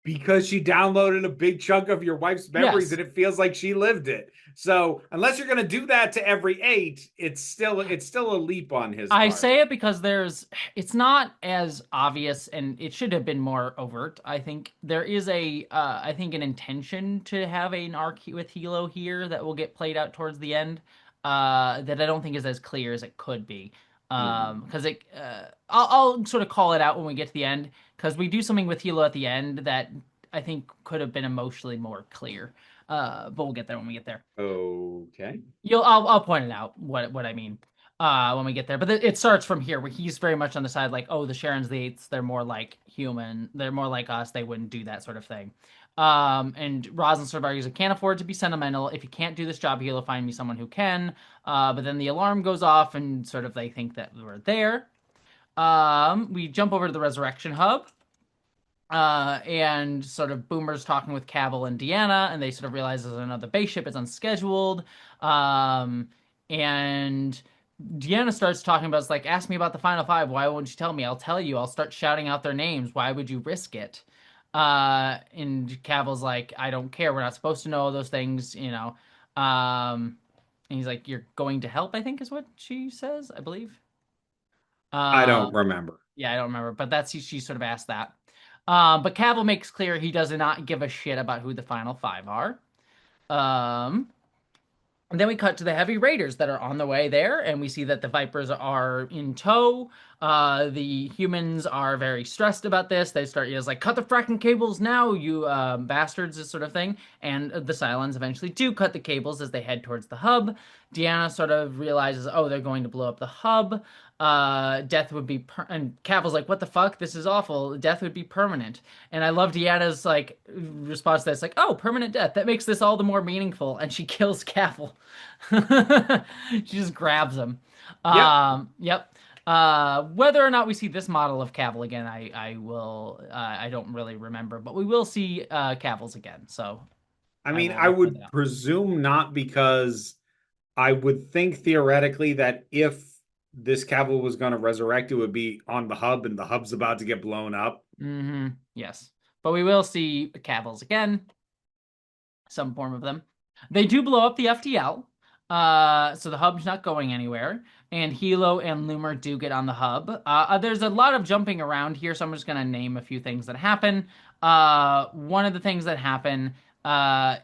Because she downloaded a big chunk of your wife's memories Yes. and it feels like she lived it. So unless you're gonna do that to every eight, it's still a leap on his I part. say it because it's not as obvious and it should have been more overt. I think there is I think an intention to have an arc with Hilo here that will get played out towards the end, that I don't think is as clear as it could be. Mhm. Because I'll sort of call it out when we get to the end because we do something with Hilo at the end that I think could have been emotionally more clear. But we'll get there when we get there. Okay. I'll point it out what I mean. when we get there. But it starts from here where he's very much on the side like, oh, the Sharons, the Eights, they're more like human. They're more like us. They wouldn't do that sort of thing. And Rosalind sort of argues, I can't afford to be sentimental. If you can't do this job, he'll find me someone who can. But then the alarm goes off and sort of they think that we're there. We jump over to the Resurrection Hub. And sort of Boomer's talking with Cavill and Deanna, and they sort of realize there's another base ship. It's unscheduled. And Deanna starts talking about, it's like, ask me about the final five. Why won't you tell me? I'll tell you. I'll start shouting out their names. Why would you risk it? And Cavill's like, I don't care. We're not supposed to know all those things, you know. And he's like, you're going to help, I think is what she says, I believe. I Uh, don't remember. yeah, I don't remember, but that's she sort of asked that. But Cavill makes clear he does not give a shit about who the final five are. Um, and then we cut to the heavy raiders that are on the way there, and we see that the Vipers are in tow. The humans are very stressed about this. They start, it's like, cut the fracking cables now, you bastards, this sort of thing. And the Cylons eventually do cut the cables as they head towards the hub. Deanna sort of realizes, oh, they're going to blow up the hub. Death would be, and Cavill's like, what the fuck? This is awful. Death would be permanent. And I love Deanna's like response to this, like, oh, permanent death. That makes this all the more meaningful. And she kills Cavill. She just grabs him. Yep. Yep. Whether or not we see this model of Cavill again, I will. I don't really remember, but we will see Cavill's again. So I I mean, I will point it would out. presume not, because I would think theoretically that if this Cavill was going to resurrect, it would be on the hub, and the hub's about to get blown up. Yes, but we will see Cavill's again. Some form of them. They do blow up the FTL, so the hub's not going anywhere. And Hilo and Loomer do get on the hub. There's a lot of jumping around here, so I'm just gonna name a few things that happen. One of the things that happen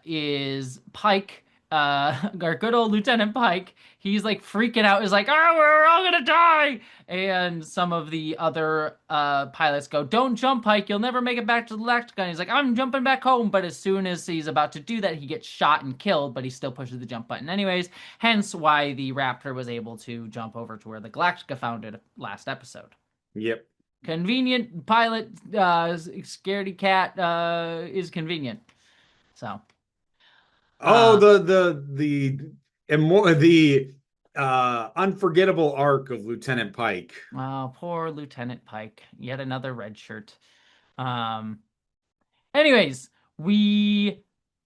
is Pike, our good old Lieutenant Pike. He's like freaking out. He's like, "Oh, we're all gonna die!" And some of the other pilots go, "Don't jump, Pike. You'll never make it back to the Lactica." He's like, "I'm jumping back home." But as soon as he's about to do that, he gets shot and killed, but he still pushes the jump button anyways. Hence why the Raptor was able to jump over to where the Galactica founded last episode. Yep. Convenient pilot, scaredy cat is convenient. So, Oh, uh, the unforgettable arc of Lieutenant Pike. oh, poor Lieutenant Pike. Yet another red shirt. Um, Anyways, we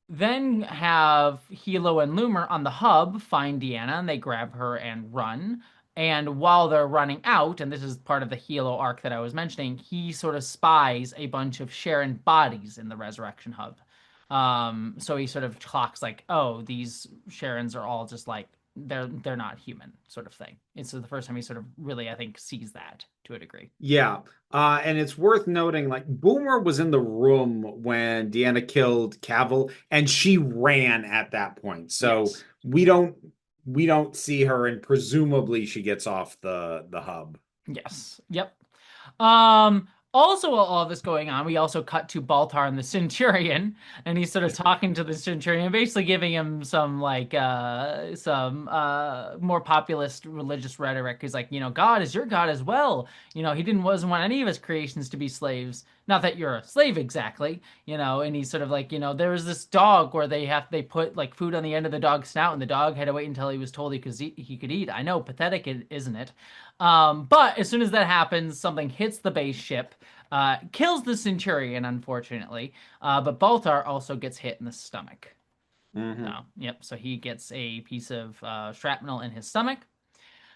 then have Hilo and Loomer on the hub find Deanna and they grab her and run. And while they're running out, and this is part of the Hilo arc that I was mentioning, he sort of spies a bunch of Sharon bodies in the Resurrection Hub. So he sort of clocks like, oh, these Sharons are all just like they're not human, sort of thing. It's the first time he sort of really, I think, sees that to a degree. Yeah. And it's worth noting, like, Boomer was in the room when Deanna killed Cavill, and she ran at that point. So Yes. we don't see her, and presumably she gets off the hub. Yes. Yep. Also, while all this going on, we also cut to Baltar and the Centurion, and he's sort of talking to the Centurion, basically giving him some like some more populist religious rhetoric. He's like, you know, God is your God as well. You know, he didn't wasn't want any of his creations to be slaves. Not that you're a slave exactly, you know. And he's sort of like, you know, there was this dog where they put like food on the end of the dog's snout, and the dog had to wait until he was told he could eat. I know, pathetic, isn't it? But as soon as that happens, something hits the base ship, kills the Centurion, unfortunately. But Baltar also gets hit in the stomach. So, Hmm. yep. So he gets a piece of shrapnel in his stomach.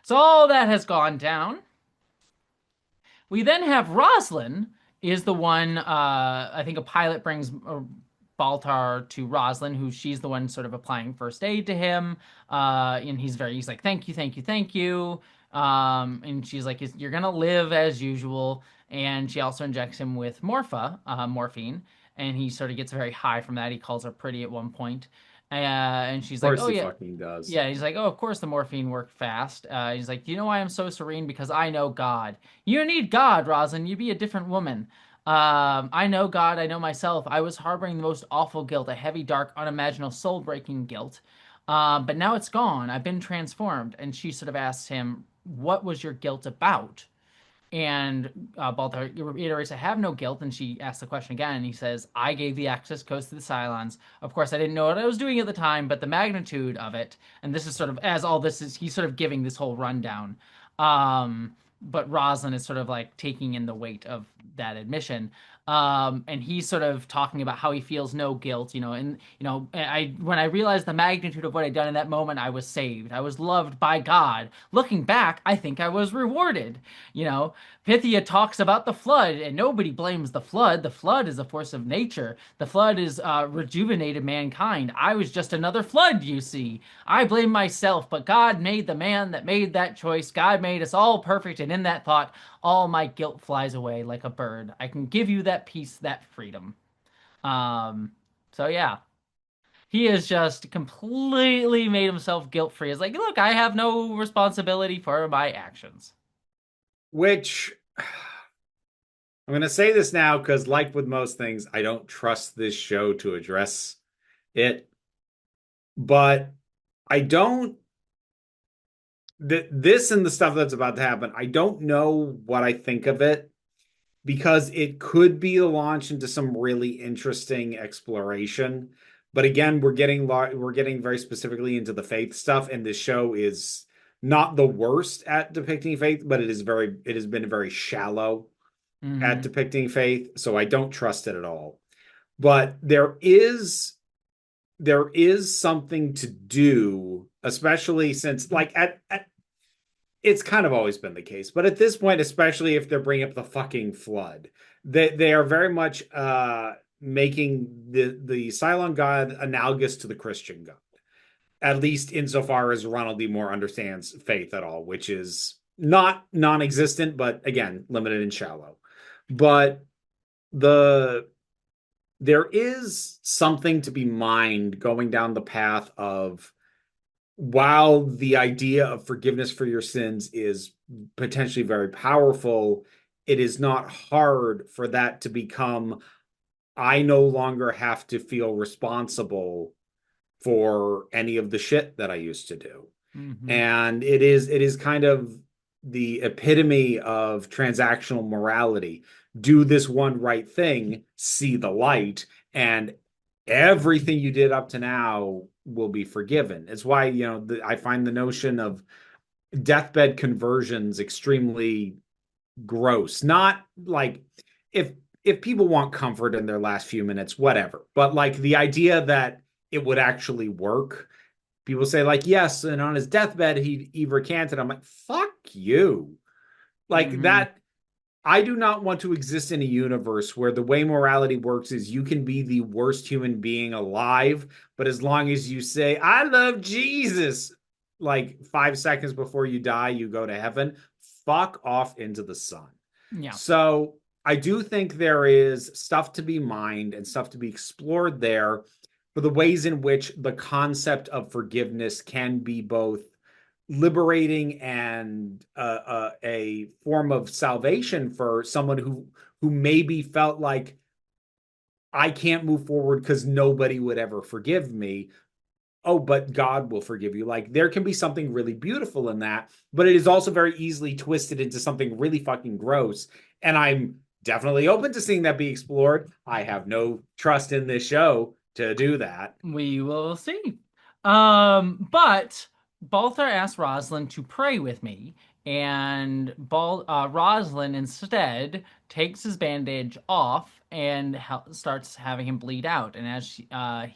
So all that has gone down. We then have Roslin is the one. I think a pilot brings Baltar to Roslin, who she's the one sort of applying first aid to him. And he's like, thank you, thank you, thank you. And she's like, you're gonna live as usual. And she also injects him with morphine, and he sort of gets very high from that. He calls her pretty at one point. And she's Of like, course oh he yeah, fucking does. yeah. He's like, oh, of course the morphine worked fast. He's like, do you know why I'm so serene? Because I know God. You need God, Roslyn. You be a different woman. I know God. I know myself. I was harboring the most awful guilt, a heavy, dark, unimaginable, soul-breaking guilt. But now it's gone. I've been transformed. And she sort of asks him, what was your guilt about? And Baltar reiterates, I have no guilt. And she asks the question again. And he says, I gave the access codes to the Cylons. Of course, I didn't know what I was doing at the time, but the magnitude of it, and this is sort of, as all this is, he's sort of giving this whole rundown. But Roslin is sort of like taking in the weight of that admission. And he's sort of talking about how he feels no guilt, and I when I realized the magnitude of what I'd done in that moment, I was saved. I was loved by God. Looking back, I think I was rewarded. You know, Pythia talks about the flood, and nobody blames the flood. The flood is a force of nature. The flood is rejuvenated mankind. I was just another flood, you see. I blame myself, but God made the man that made that choice. God made us all perfect, and in that thought, all my guilt flies away like a bird. I can give you that peace, that freedom. Um, so yeah, he has just completely made himself guilt free. It's like, look, I have no responsibility for my actions. Which I'm going to say this now because, like with most things, I don't trust this show to address it. But I don't, this and the stuff that's about to happen, I don't know what I think of it because it could be a launch into some really interesting exploration. But again, we're getting very specifically into the faith stuff, and this show is not the worst at depicting faith, but it has been very shallow at Hmm. depicting faith, so I don't trust it at all. But there is something to do, especially since like at it's kind of always been the case, but at this point, especially if they're bringing up the fucking flood, they are very much making the Cylon God analogous to the Christian God, at least insofar as Ronald D. Moore understands faith at all, which is not non-existent, but again, limited and shallow. But the there is something to be mined going down the path of, while the idea of forgiveness for your sins is potentially very powerful, it is not hard for that to become, I no longer have to feel responsible for any of the shit that I used to do. Hmm. And it is kind of the epitome of transactional morality. Do this one right thing, see the light, and everything you did up to now will be forgiven. It's why, I find the notion of deathbed conversions extremely gross. Not like, if people want comfort in their last few minutes, whatever. But like the idea that it would actually work. People say like, yes, and on his deathbed he recanted. I'm like, fuck you. Like Hmm. that. I do not want to exist in a universe where the way morality works is you can be the worst human being alive, but as long as you say, I love Jesus, like 5 seconds before you die, you go to heaven. Fuck off into the sun. Yeah. So I do think there is stuff to be mined and stuff to be explored there for the ways in which the concept of forgiveness can be both liberating and a form of salvation for someone who maybe felt like, I can't move forward because nobody would ever forgive me. Oh, but God will forgive you. Like there can be something really beautiful in that, but it is also very easily twisted into something really fucking gross. And I'm definitely open to seeing that be explored. I have no trust in this show to do that. We will see. But Balthar asked Rosalind to pray with me, and Rosalind instead takes his bandage off and starts having him bleed out. And as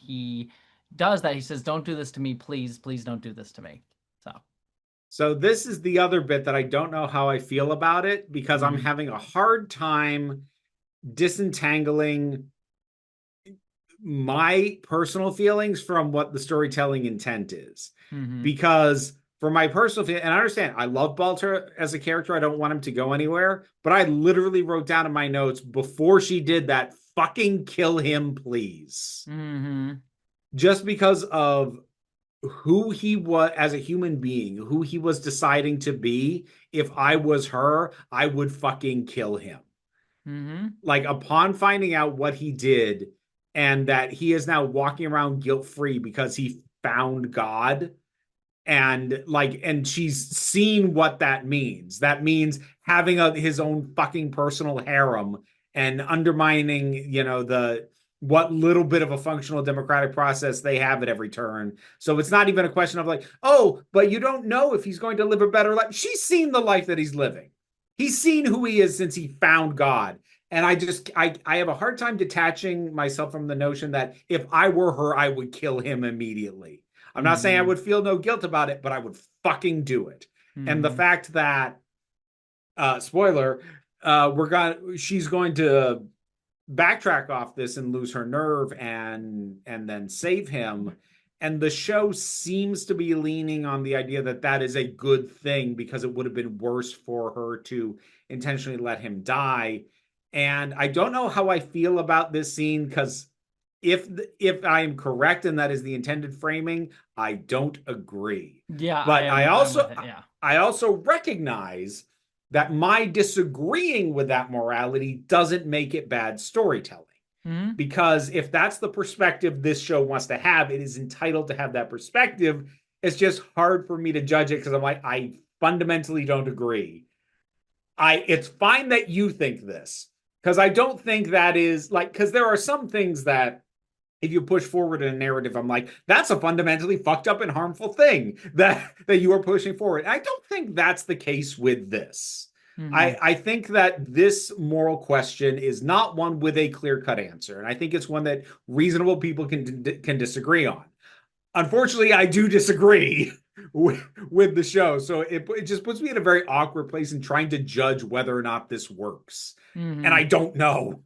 he does that, he says, "Don't do this to me, please, please don't do this to me." So, So this is the other bit that I don't know how I feel about it because I'm hmm. having a hard time disentangling my personal feelings from what the storytelling intent is. Hmm. Because for my personal feeling, and I understand, I love Balter as a character. I don't want him to go anywhere, but I literally wrote down in my notes before she did that, fucking kill him, please. Hmm. Just because of who he was as a human being, who he was deciding to be. If I was her, I would fucking kill him. Hmm. Like upon finding out what he did and that he is now walking around guilt free because he found God, and she's seen what that means. That means having his own fucking personal harem and undermining, the what little bit of a functional democratic process they have at every turn. So it's not even a question of like, oh, but you don't know if he's going to live a better life. She's seen the life that he's living. He's seen who he is since he found God. And I have a hard time detaching myself from the notion that if I were her, I would kill him immediately. I'm not saying I Mm-hmm. would feel no guilt about it, but I would fucking do it. And the Mm-hmm. fact that, spoiler, she's going to backtrack off this and lose her nerve and then save him. And the show seems to be leaning on the idea that that is a good thing because it would have been worse for her to intentionally let him die. And I don't know how I feel about this scene because if I am correct and that is the intended framing, I don't agree. Yeah, But I'm with it. Yeah. I also recognize that my disagreeing with that morality doesn't make it bad storytelling. Mm-hmm. Because if that's the perspective this show wants to have, it is entitled to have that perspective. It's just hard for me to judge it because I'm like, I fundamentally don't agree. It's fine that you think this because I don't think that is like because there are some things that if you push forward in a narrative, I'm like, that's a fundamentally fucked up and harmful thing that you are pushing forward. And I don't think that's the case with this. Mm-hmm. I think that this moral question is not one with a clear cut answer, and I think it's one that reasonable people can disagree on. Unfortunately, I do disagree with the show, so it just puts me in a very awkward place in trying to judge whether or not this works, and Mm-hmm. I don't know.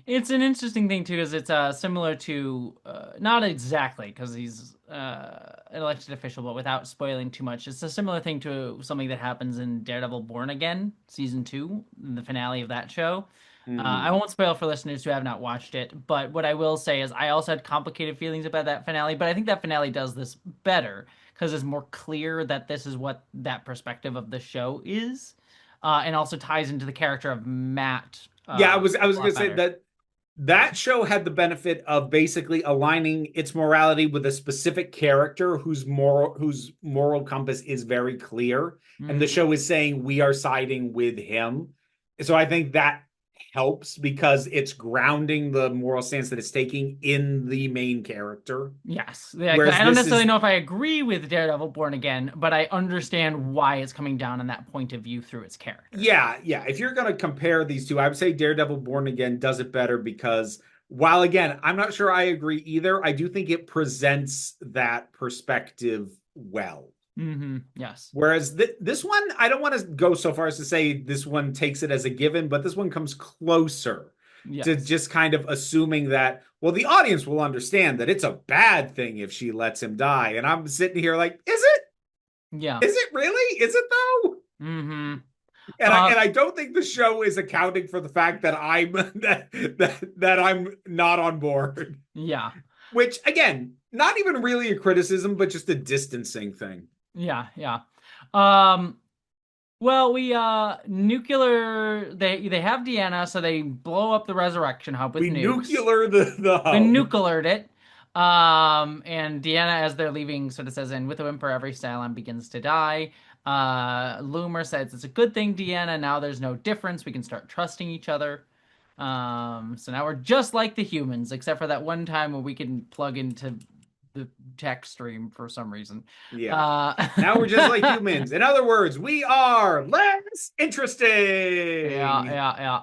It's an interesting thing too, because it's similar to not exactly because he's an elected official, but without spoiling too much, it's a similar thing to something that happens in Daredevil: Born Again season 2, the finale of that show. I Mm. won't spoil for listeners who have not watched it, but what I will say is I also had complicated feelings about that finale, but I think that finale does this better because it's more clear that this is what that perspective of the show is, and also ties into the character of Matt Yeah, I a was gonna lot say better. that show had the benefit of basically aligning its morality with a specific character whose moral compass is very clear, and the Mm-hmm. show is saying we are siding with him. So I think that helps because it's grounding the moral stance that it's taking in the main character. Yes. Yeah, 'cause Whereas I don't this necessarily is know if I agree with Daredevil Born Again, but I understand why it's coming down on that point of view through its character. yeah. If you're going to compare these two, I would say Daredevil Born Again does it better because while again, I'm not sure I agree either, I do think it presents that perspective well. Mm-hmm. Yes. Whereas this one, I don't want to go so far as to say this one takes it as a given, but this one comes closer to Yes. just kind of assuming that, well, the audience will understand that it's a bad thing if she lets him die. And I'm sitting here like, is it? Yeah. Is it really? Is it though? Mm-hmm. And I don't think the show is accounting for the fact that I'm that I'm not on board. Yeah. Which again, not even really a criticism, but just a distancing thing. Yeah. Yeah. Um, well, we nuclear they have Deanna, so they blow up the resurrection hub with We nukes. nuclear the We hub. nucleared it. And Deanna, as they're leaving, sort of says, "And with a whimper, every Cylon begins to die." Loomer says, "It's a good thing, Deanna. Now there's no difference. We can start trusting each other." So now we're just like the humans, except for that one time where we can plug into the text stream for some reason. Yeah. Uh, Now we're just like humans. In other words, we are less yeah, interesting. yeah, yeah.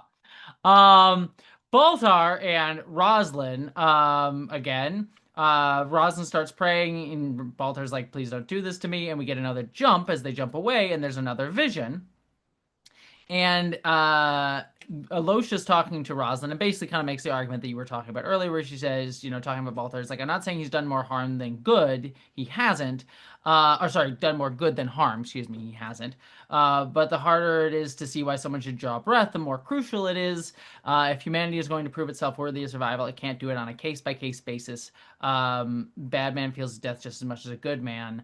Um, Baltar and Roslyn, again, Roslyn starts praying, and Baltar's like, "Please don't do this to me." And we get another jump as they jump away, and there's another vision. And Alosha's talking to Rosalind and basically kind of makes the argument that you were talking about earlier, where she says, talking about Balthar, it's like, I'm not saying he's done more harm than good. He hasn't. Or sorry, done more good than harm. Excuse me, he hasn't. But the harder it is to see why someone should draw breath, the more crucial it is. If humanity is going to prove itself worthy of survival, it can't do it on a case by case basis. Bad man feels death just as much as a good man.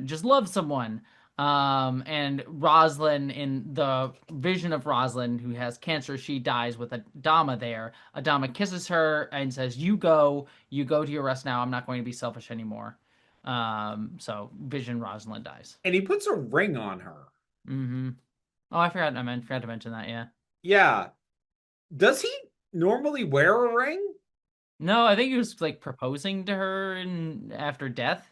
Just love someone. And Roslyn, in the vision of Roslyn, who has cancer, she dies with Adama there. Adama kisses her and says, you go to your rest now. I'm not going to be selfish anymore. So Vision Rosalind dies. And he puts a ring on her. Mm-hmm. Oh, I forgot to mention that. Yeah. Yeah. Does he normally wear a ring? No, I think he was like proposing to her in after death.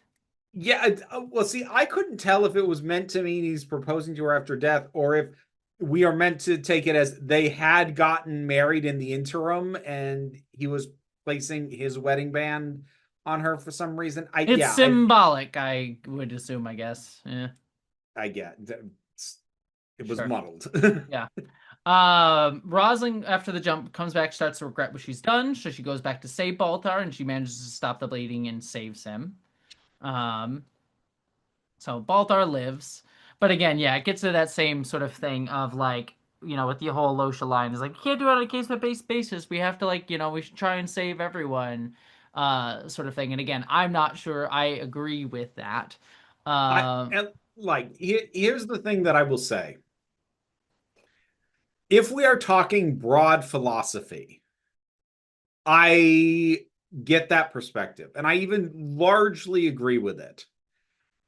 Yeah, well, see, I couldn't tell if it was meant to mean he's proposing to her after death or if we are meant to take it as they had gotten married in the interim and he was placing his wedding band on her for some reason. It's symbolic, I would assume, I guess. Yeah, I get it was sure. muddled. Yeah. Rosling, after the jump, comes back, starts to regret what she's done, so she goes back to save Baltar, and she manages to stop the bleeding and saves him. Um, so Baltar lives, but again, yeah, it gets to that same sort of thing of like, with the whole Losha line is like, we can't do it on a case by case basis. We have to like, we should try and save everyone, sort of thing. And again, I'm not sure I agree with that. I Um, and like here's the thing that I will say. If we are talking broad philosophy, I get that perspective and I even largely agree with it.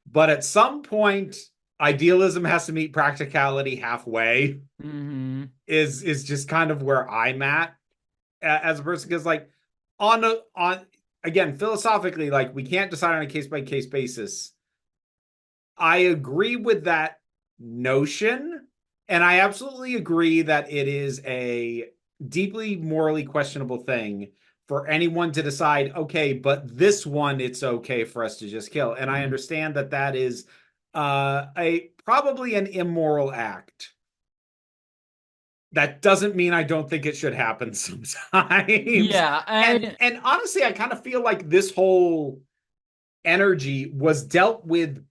But at some point, idealism has to meet practicality halfway. mhm. Is just kind of where I'm at as a person because like on again philosophically like we can't decide on a case by case basis. I agree with that notion, and I absolutely agree that it is a deeply morally questionable thing for anyone to decide, okay, but this one it's okay for us to just kill. And I Mhm. understand that that is a probably an immoral act. That doesn't mean I don't think it should happen sometimes. Yeah, And honestly, I kind of feel like this whole energy was dealt with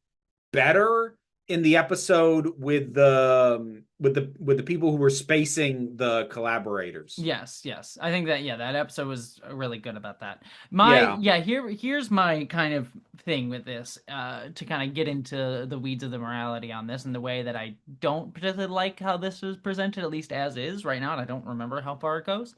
better in the episode with the people who were spacing the collaborators. yes. I think that, yeah, that episode was really good about that. Yeah. Here's my kind of thing with this, to kind of get into the weeds of the morality on this and the way that I don't particularly like how this was presented, at least as is right now, and I don't remember how far it goes.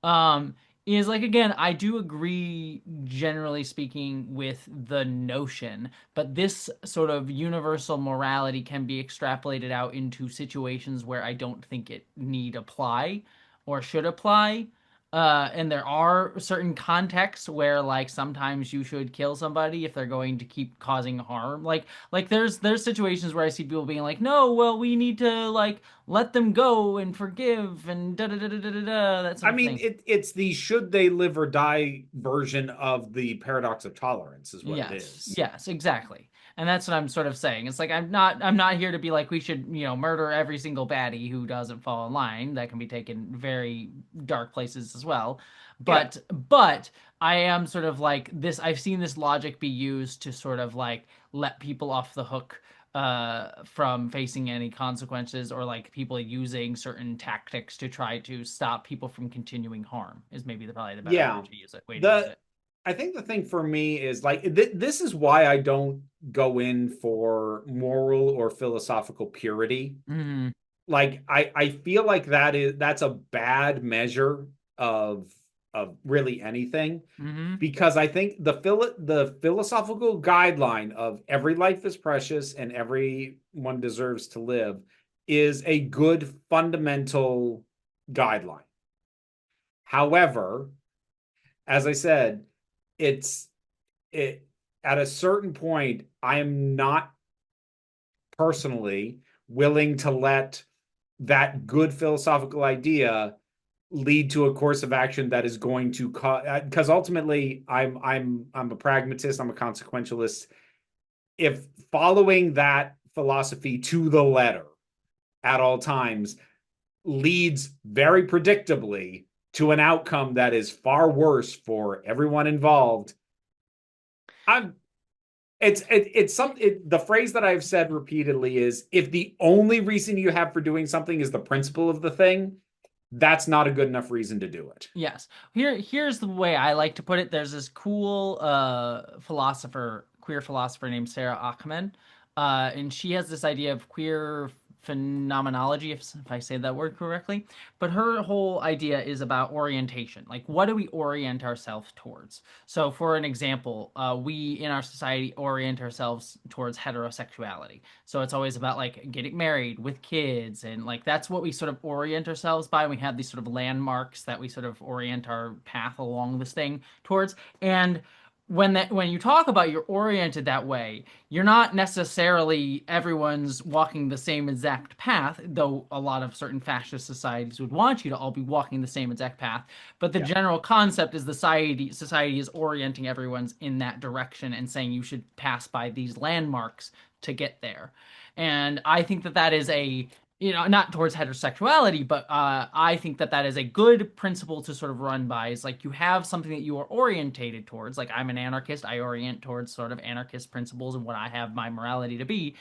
um is like, again, I do agree generally speaking with the notion, but this sort of universal morality can be extrapolated out into situations where I don't think it need apply or should apply. And there are certain contexts where like sometimes you should kill somebody if they're going to keep causing harm. Like there's situations where I see people being like, no, well, we need to like let them go and forgive and da da da da da da da, that sort I of mean, thing. it's the should they live or die version of the paradox of tolerance, is what it is. Yes, exactly. And that's what I'm sort of saying. It's like I'm not here to be like we should, murder every single baddie who doesn't fall in line. That can be taken very dark places as well. Yeah. But I am sort of like this, I've seen this logic be used to sort of like let people off the hook from facing any consequences, or like people using certain tactics to try to stop people from continuing harm is maybe probably the better Yeah. word to use it, way to use The it. I think the thing for me is like this is why I don't go in for moral or philosophical purity. Mm-hmm. Like I feel like that's a bad measure of really anything Mm-hmm. because I think the philosophical guideline of every life is precious and everyone deserves to live is a good fundamental guideline. However, as I said, it's it at a certain point I am not personally willing to let that good philosophical idea lead to a course of action that is going to cause because ultimately I'm a pragmatist, I'm a consequentialist. If following that philosophy to the letter at all times leads very predictably to an outcome that is far worse for everyone involved, I'm it's the phrase that I've said repeatedly is if the only reason you have for doing something is the principle of the thing, that's not a good enough reason to do it. Yes. Here's the way I like to put it. There's this cool queer philosopher named Sarah Achman. And she has this idea of queer phenomenology, if I say that word correctly. But her whole idea is about orientation. Like, what do we orient ourselves towards? So, for an example, we in our society orient ourselves towards heterosexuality. So it's always about like getting married with kids, and like that's what we sort of orient ourselves by. We have these sort of landmarks that we sort of orient our path along this thing towards. And when you talk about you're oriented that way, you're not necessarily everyone's walking the same exact path, though a lot of certain fascist societies would want you to all be walking the same exact path. But the Yeah. general concept is the society is orienting everyone's in that direction and saying you should pass by these landmarks to get there. And I think that that is a, not towards heterosexuality, but I think that that is a good principle to sort of run by. Is like you have something that you are orientated towards. Like I'm an anarchist, I orient towards sort of anarchist principles and what I have my morality to be.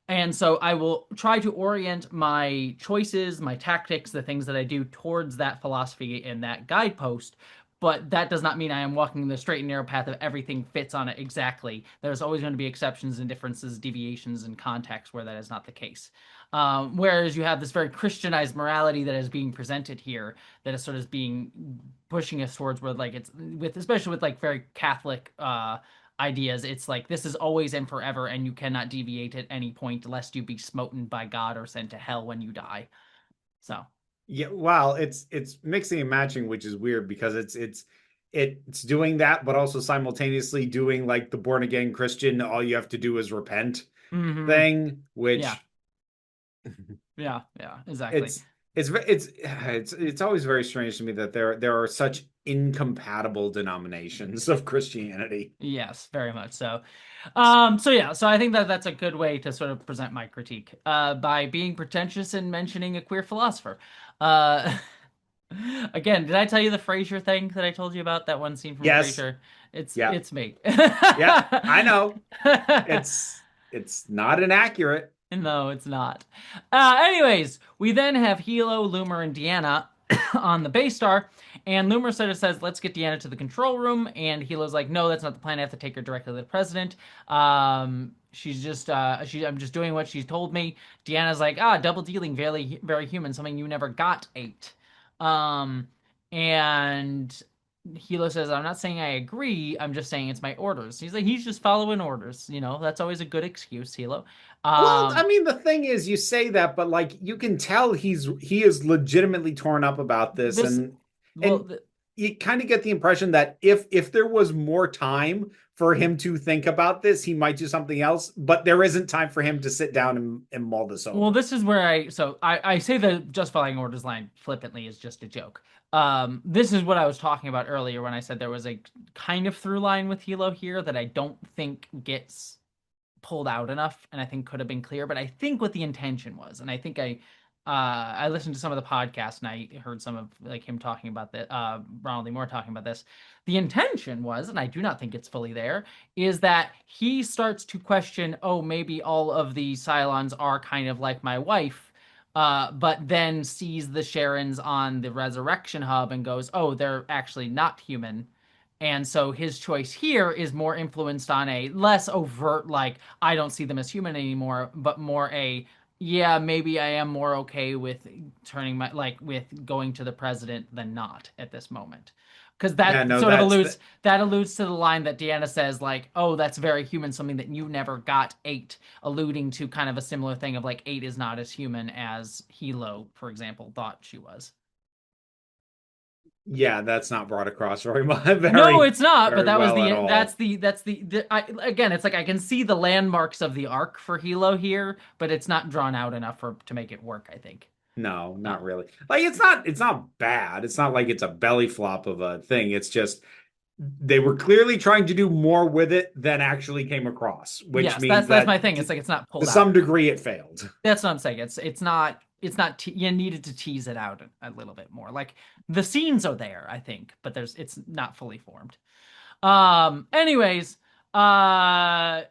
And so I will try to orient my choices, my tactics, the things that I do towards that philosophy and that guidepost. But that does not mean I am walking the straight and narrow path of everything fits on it exactly. There's always going to be exceptions and differences, deviations, and contexts where that is not the case. Whereas you have this very Christianized morality that is being presented here, that is sort of being pushing us towards where like it's with especially with like very Catholic ideas. It's like this is always and forever, and you cannot deviate at any point lest you be smoten by God or sent to hell when you die. So. Yeah, well, it's mixing and matching, which is weird because it's doing that, but also simultaneously doing like the born again Christian, all you have to do is repent Hmm. thing, Yeah. which Yeah. Yeah. Exactly. it's always very strange to me that there are such incompatible denominations of Christianity. Yes, very much so. So yeah, so I think that that's a good way to sort of present my critique, by being pretentious and mentioning a queer philosopher. Uh, again, did I tell you the Frasier thing that I told you about that one scene from Yes, Frasier? It's yeah, it's me. yeah, I know. It's not inaccurate. No, it's not. Anyways, we then have Hilo, Loomer, and Deanna on the base star, and Loomer sort of says, "Let's get Deanna to the control room," and Hilo's like, "No, that's not the plan. I have to take her directly to the president. She's just, I'm just doing what she's told me." Deanna's like, double dealing, very, very human, something you never got ate. Um, and Hilo says, "I'm not saying I agree. I'm just saying it's my orders." He's like, he's just following orders. That's always a good excuse, Hilo. Well, I Um, mean, the thing is, you say that, but like you can tell he is legitimately torn up about this, this, well, and you kind of get the impression that if there was more time for him to think about this, he might do something else, but there isn't time for him to sit down and mull this well, over. this is where I say the just following orders line flippantly is just a joke. This is what I was talking about earlier when I said there was a kind of through line with Hilo here that I don't think gets pulled out enough, and I think could have been clear. But I think what the intention was, and I think I listened to some of the podcasts and I heard some of like him talking about that, Ronald D. Moore talking about this. The intention was, and I do not think it's fully there, is that he starts to question, oh, maybe all of the Cylons are kind of like my wife. But then sees the Sharons on the resurrection hub and goes, oh, they're actually not human. And so his choice here is more influenced on a less overt, like, I don't see them as human anymore, but more a, yeah, maybe I am more okay with turning with going to the president than not at this moment. Because Yeah, that no, sort of alludes to the line that Deanna says, like, oh, that's very human, something that you never got eight, alluding to kind of a similar thing of like eight is not as human as Hilo, for example, thought she was. yeah, that's not brought across very No, very it's not. But very that was well at the all. again, it's like I can see the landmarks of the arc for Hilo here, but it's not drawn out enough for to make it work, I think. No, Uh, not really. Like it's not bad. It's not like it's a belly flop of a thing. It's just they were clearly trying to do more with it than actually came across, which yes, means that's my that thing. It's like it's not to pulled out some enough. degree it failed. That's what I'm saying. It's not you needed to tease it out a little bit more. Like the scenes are there, I think, but it's not fully formed. Anyways, uh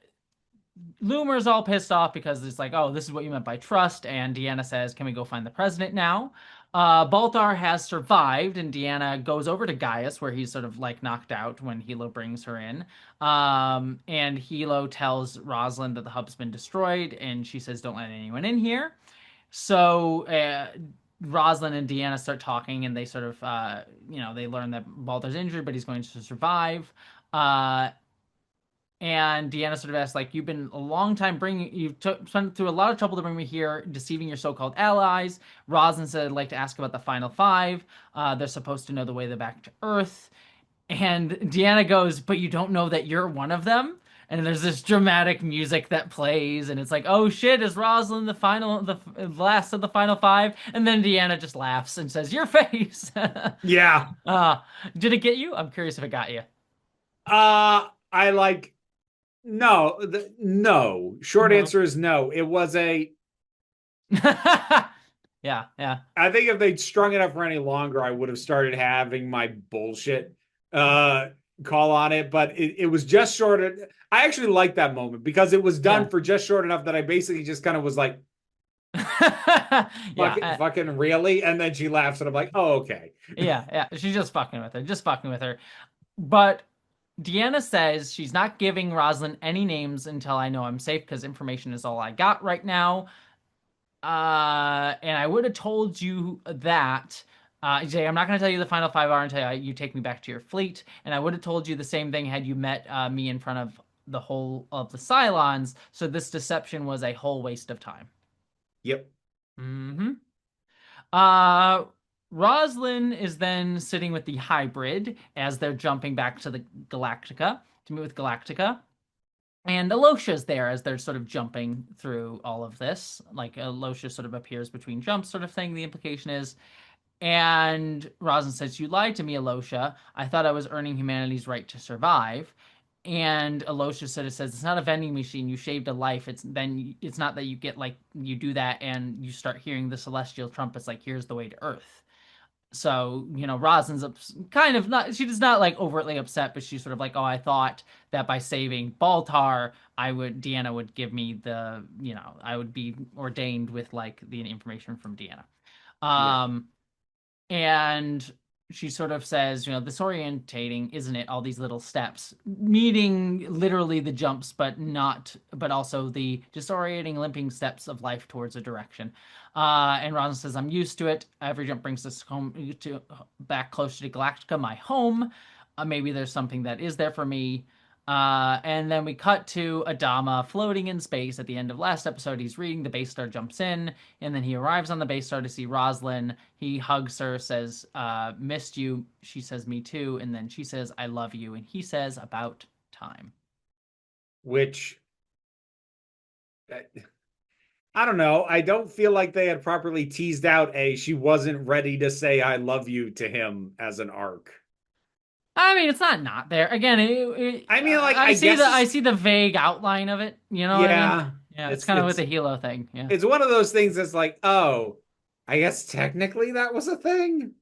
Loomer's all pissed off because it's like, oh, this is what you meant by trust. And Deanna says, can we go find the president now? Baltar has survived, and Deanna goes over to Gaius, where he's sort of like knocked out when Hilo brings her in. And Hilo tells Rosalind that the hub's been destroyed, and she says, don't let anyone in here. So Rosalind and Deanna start talking, and they sort of, they learn that Balder's injured, but he's going to survive. Uh, and Deanna sort of asks, like, you've been a long time you've spent through a lot of trouble to bring me here, deceiving your so-called allies. Rosalind said, I'd like to ask about the final five. They're supposed to know the way back to Earth. And Deanna goes, but you don't know that you're one of them? And there's this dramatic music that plays, and it's like, oh shit, is Rosalind the last of the final five? And then Deanna just laughs and says, your face. Yeah. uh, did it get you? I'm curious if it got you. I like no, no. Short No. answer is no. It was a Yeah, yeah, I think if they'd strung it up for any longer, I would have started having my bullshit call on it. But it was just short. I actually liked that moment because it was yeah. done for just short enough that I basically just kind of was like, Yeah, fucking really? And then she laughs, and I'm like, oh, okay. yeah, yeah. She's just fucking with her, just fucking with her. But Deanna says she's not giving Rosalind any names until I know I'm safe because information is all I got right now. And I would have told you that. Jay, I'm not going to tell you the final five are until you take me back to your fleet. And I would have told you the same thing had you met me in front of the whole of the Cylons. So this deception was a whole waste of time. Yep. Mm-hmm. Uh, Roslyn is then sitting with the hybrid as they're jumping back to the Galactica to meet with Galactica. And Alosha's there as they're sort of jumping through all of this. Like Alosha sort of appears between jumps, sort of thing. The implication is. And Roslyn says, you lied to me, Alosha. I thought I was earning humanity's right to survive. And Alosha sort of says, it's not a vending machine. You shaved a life. It's not that you get like you do that and you start hearing the celestial trumpets like here's the way to Earth. So, Rosalind's kind of not, she does not like overtly upset, but she's sort of like, oh, I thought that by saving Baltar, Deanna would give me I would be ordained with like the information from Deanna. Yeah. Um, and she sort of says, disorientating, isn't it? All these little steps, meaning literally the jumps, but also the disorientating, limping steps of life towards a direction. And Ron says, I'm used to it. Every jump brings us back closer to Galactica, my home. Maybe there's something that is there for me. And then we cut to Adama floating in space at the end of last episode. He's reading, the base star jumps in, and then he arrives on the base star to see Roslyn. He hugs her, says, missed you. She says, me too. And then she says, I love you. And he says, about time. Which I don't know. I don't feel like they had properly teased out she wasn't ready to say I love you to him as an arc. I mean, it's not there. Again, I mean, like, I I see guess I see the vague outline of it. You know what I mean? yeah, Yeah, it's it's kind of with it's the Hilo thing. Yeah, it's one of those things that's like, oh, I guess technically that was a thing.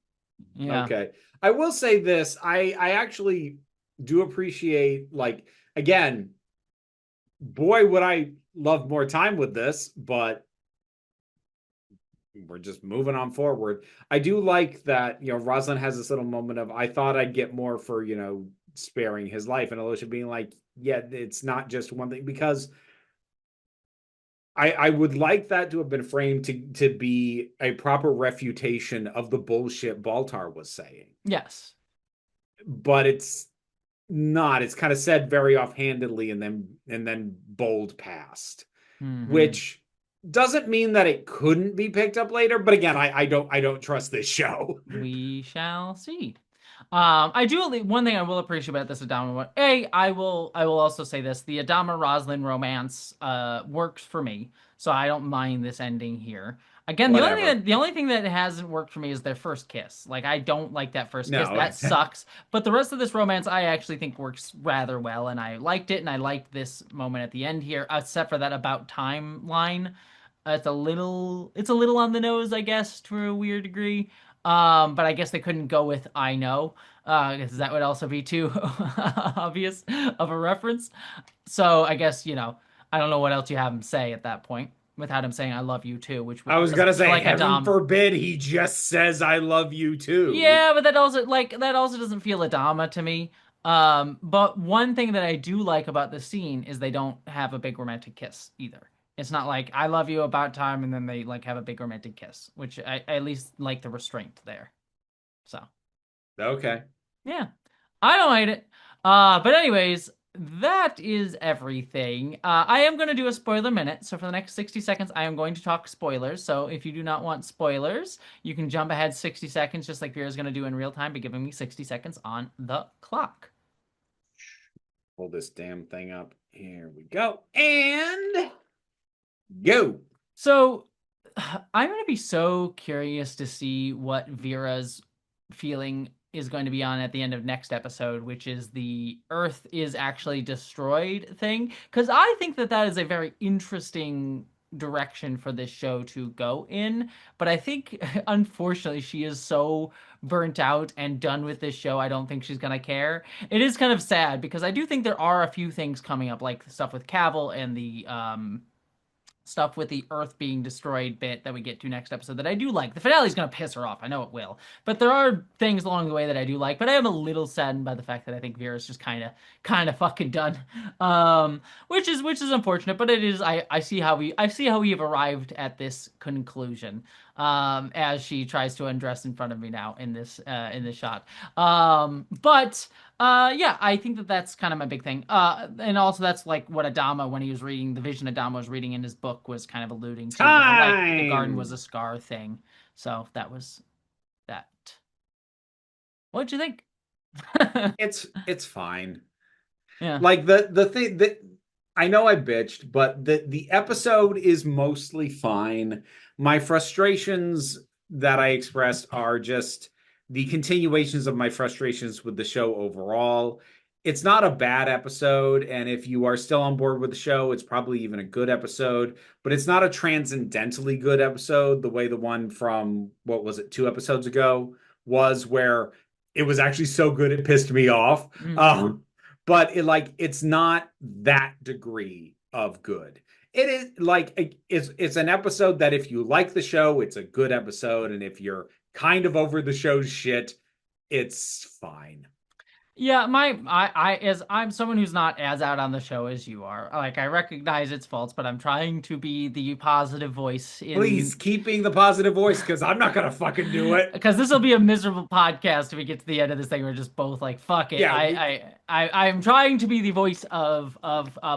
yeah. Okay. I will say this. I actually do appreciate, like, again, boy, would I love more time with this, but we're just moving on forward. I do like that, Rosalind has this little moment of, I thought I'd get more for, sparing his life. And Alicia being like, yeah, it's not just one thing, because I would like that to have been framed to be a proper refutation of the bullshit Baltar was saying. Yes. But it's not. It's kind of said very offhandedly and then bowled past, Mm-hmm. which doesn't mean that it couldn't be picked up later. But again, I don't trust this show. We shall see. I do one thing I will appreciate about this Adama one. I will also say this: the Adama Roslin romance works for me, so I don't mind this ending here. Again, Whatever. the only thing that hasn't worked for me is their first kiss. Like I don't like that first kiss. No. That sucks. But the rest of this romance I actually think works rather well, and I liked it, and I liked this moment at the end here, except for that about timeline. It's a little on the nose, I guess, to a weird degree. But I guess they couldn't go with I know, because that would also be too obvious of a reference. So I guess, I don't know what else you have him say at that point without him saying I love you too, which I was gonna doesn't feel say, like a heaven Dom. forbid he just says I love you too. Yeah, but that also doesn't feel a Dama to me. But one thing that I do like about the scene is they don't have a big romantic kiss either. It's not like I love you about time and then they like have a big romantic kiss, which I at least like the restraint there. So Okay. yeah, I don't hate it. But anyways, that is everything. I am going to do a spoiler minute. So for the next 60 seconds, I am going to talk spoilers. So if you do not want spoilers, you can jump ahead 60 seconds, just like Vera's going to do in real time, by giving me 60 seconds on the clock. Pull this damn thing up. Here we go. And go. So I'm going to be so curious to see what Vera's feeling is going to be on at the end of next episode, which is the Earth is actually destroyed thing. Because I think that that is a very interesting direction for this show to go in. But I think, unfortunately, she is so burnt out and done with this show. I don't think she's going to care. It is kind of sad because I do think there are a few things coming up, like the stuff with Cavill and the stuff with the Earth being destroyed bit that we get to next episode that I do like. The finale's gonna piss her off, I know it will, but there are things along the way that I do like. But I am a little saddened by the fact that I think Vera's just kind of fucking done, which is unfortunate. But it is I see how we have arrived at this conclusion. As she tries to undress in front of me now in this shot. But yeah, I think that that's kind of my big thing. And also that's like what Adama, when he was reading the vision Adama was reading in his book, was kind of alluding to, the whole like the garden was Time. a scar thing. So that was that. What'd you think? It's fine. Yeah. Like the thing that I know I bitched, but the episode is mostly fine. My frustrations that I expressed are just the continuations of my frustrations with the show overall. It's not a bad episode, and if you are still on board with the show, it's probably even a good episode, but it's not a transcendentally good episode the way the one from, what was it, 2 episodes ago was, where it was actually so good it pissed me off. Hmm. But it's not that degree of good. It is like it's an episode that if you like the show, it's a good episode, and if you're kind of over the show's shit, it's fine. Yeah, as I'm someone who's not as out on the show as you are. Like I recognize its faults, but I'm trying to be the positive voice Please in keeping the positive voice, because I'm not gonna fucking do it. because this will be a miserable podcast if we get to the end of this thing. We're just both like, fuck it. Yeah, I'm trying to be the voice of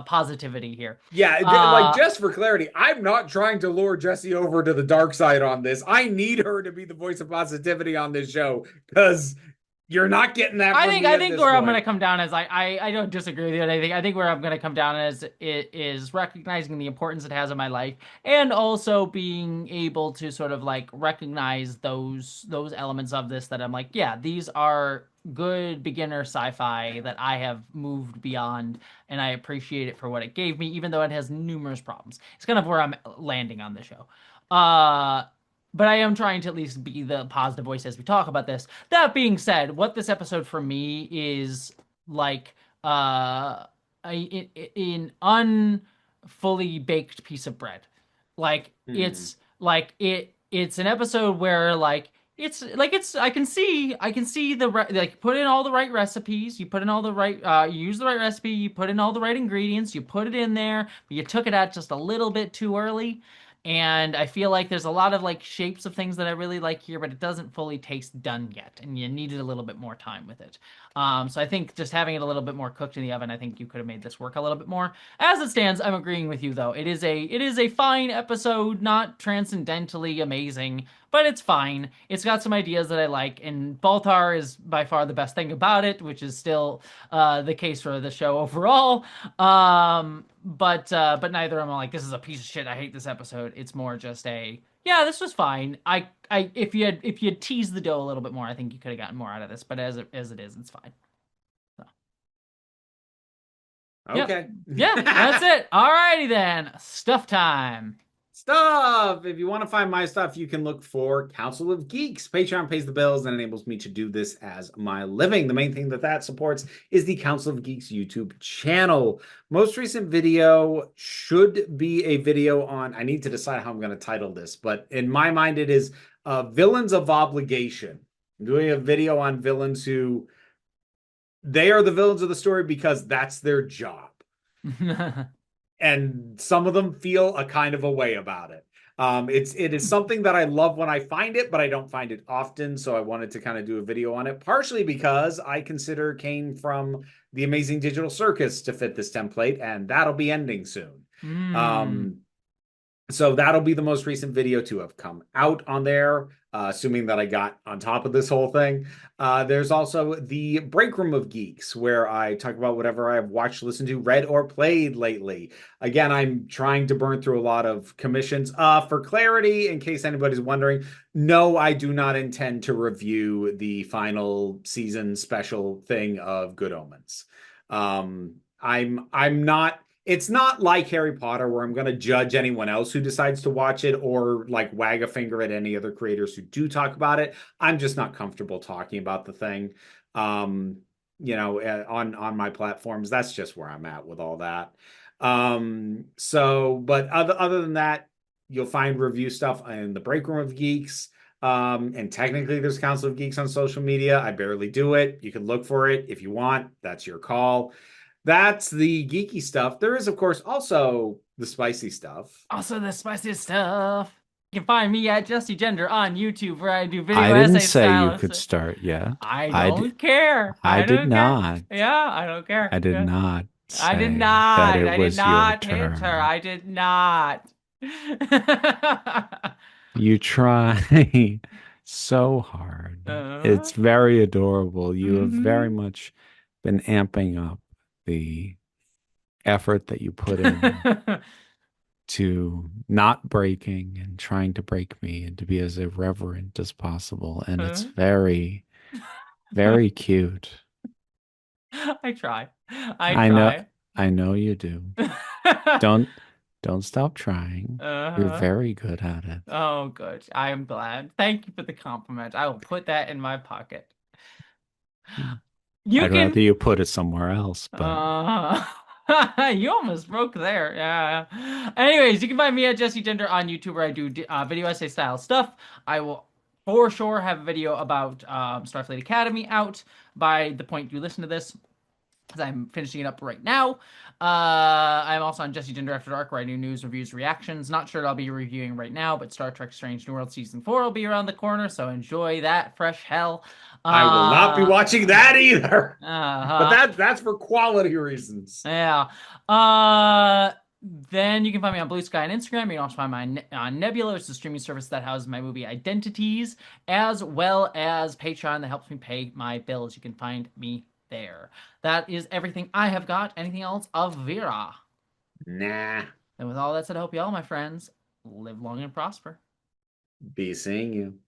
positivity here. yeah, like Uh, just for clarity, I'm not trying to lure Jesse over to the dark side on this. I need her to be the voice of positivity on this show because you're not getting that I from think me I at think this where I'm gonna point. come down is I don't disagree with you. I think where I'm gonna come down as it is recognizing the importance it has in my life, and also being able to sort of like recognize those elements of this that I'm like, yeah, these are good beginner sci-fi that I have moved beyond, and I appreciate it for what it gave me, even though it has numerous problems. It's kind of where I'm landing on the show. Uh, but I am trying to at least be the positive voice as we talk about this. That being said, what this episode for me is like in unfully baked piece of bread. Like Hmm. it's an episode where it's I can see like put in all the right recipes, you put in all the right you use the right recipe, you put in all the right ingredients, you put it in there, but you took it out just a little bit too early. And I feel like there's a lot of like shapes of things that I really like here, but it doesn't fully taste done yet, and you needed a little bit more time with it. So I think just having it a little bit more cooked in the oven, I think you could have made this work a little bit more. As it stands, I'm agreeing with you though. It is a fine episode, not transcendentally amazing, but it's fine. It's got some ideas that I like, and Baltar is by far the best thing about it, which is still the case for the show overall. But neither of them are like, this is a piece of shit, I hate this episode. It's more just a, yeah, this was fine. I if you had teased the dough a little bit more, I think you could have gotten more out of this. But as it is, it's fine. So, yep, Okay. yeah, that's it. Alrighty then, stuff time. Stuff. If you want to find my stuff, you can look for Council of Geeks. Patreon pays the bills and enables me to do this as my living. The main thing that supports is the Council of Geeks YouTube channel. Most recent video should be a video on, I need to decide how I'm going to title this, but in my mind, it is Villains of Obligation. I'm doing a video on villains who, they are the villains of the story because that's their job. and some of them feel a kind of a way about it. It is something that I love when I find it, but I don't find it often. So I wanted to kind of do a video on it, partially because I consider Kane from the Amazing Digital Circus to fit this template, and that'll be ending soon. Hmm. Um, so that'll be the most recent video to have come out on there, assuming that I got on top of this whole thing. There's also the Break Room of Geeks, where I talk about whatever I've watched, listened to, read, or played lately. Again, I'm trying to burn through a lot of commissions. For clarity, in case anybody's wondering, no, I do not intend to review the final season special thing of Good Omens. I'm not, it's not like Harry Potter where I'm going to judge anyone else who decides to watch it or like wag a finger at any other creators who do talk about it. I'm just not comfortable talking about the thing. Um, on my platforms, that's just where I'm at with all that. But other than that, you'll find review stuff in the Break Room of Geeks. And technically there's Council of Geeks on social media. I barely do it. You can look for it if you want. That's your call. That's the geeky stuff. There is, of course, also the spicy stuff. Also, the spiciest stuff. You can find me at Jesse Gender on YouTube, where I do I video didn't essay say you style. could start yet. I don't care. I I did don't care. not. Yeah, I don't care. I did Yeah. not I did say that not. it I did was your not hit her. turn. I did not. You try so hard. uh, It's very adorable. You have very hmm much been amping up the effort that you put in to not breaking and trying to break me and to be as irreverent as possible. And it's very, very cute. I try. I I know, try. I know you do. Don't, don't stop trying. You're Uh-huh. very good at it. Oh, good. I am glad. Thank you for the compliment. I will put that in my pocket. You I'd rather can. you put it somewhere else, but Uh, you almost broke there. Yeah. Anyways, you can find me at Jesse Gender on YouTube, where I do video essay style stuff. I will for sure have a video about Starfleet Academy out by the point you listen to this, because I'm finishing it up right now. I'm also on Jesse Gender After Dark, where I do news, reviews, reactions. Not sure what I'll be reviewing right now, but Star Trek Strange New World Season 4 will be around the corner, so enjoy that fresh hell. I will not be watching that either. But Uh-huh. that's for quality reasons. Yeah. Uh, then you can find me on Blue Sky and Instagram. You can also find me on Nebula, which is a streaming service that houses my movie Identities, as well as Patreon that helps me pay my bills. You can find me there. That is everything I have got. Anything else of Vera? Nah, And with all that said, I hope you all, my friends, live long and prosper. be seeing you.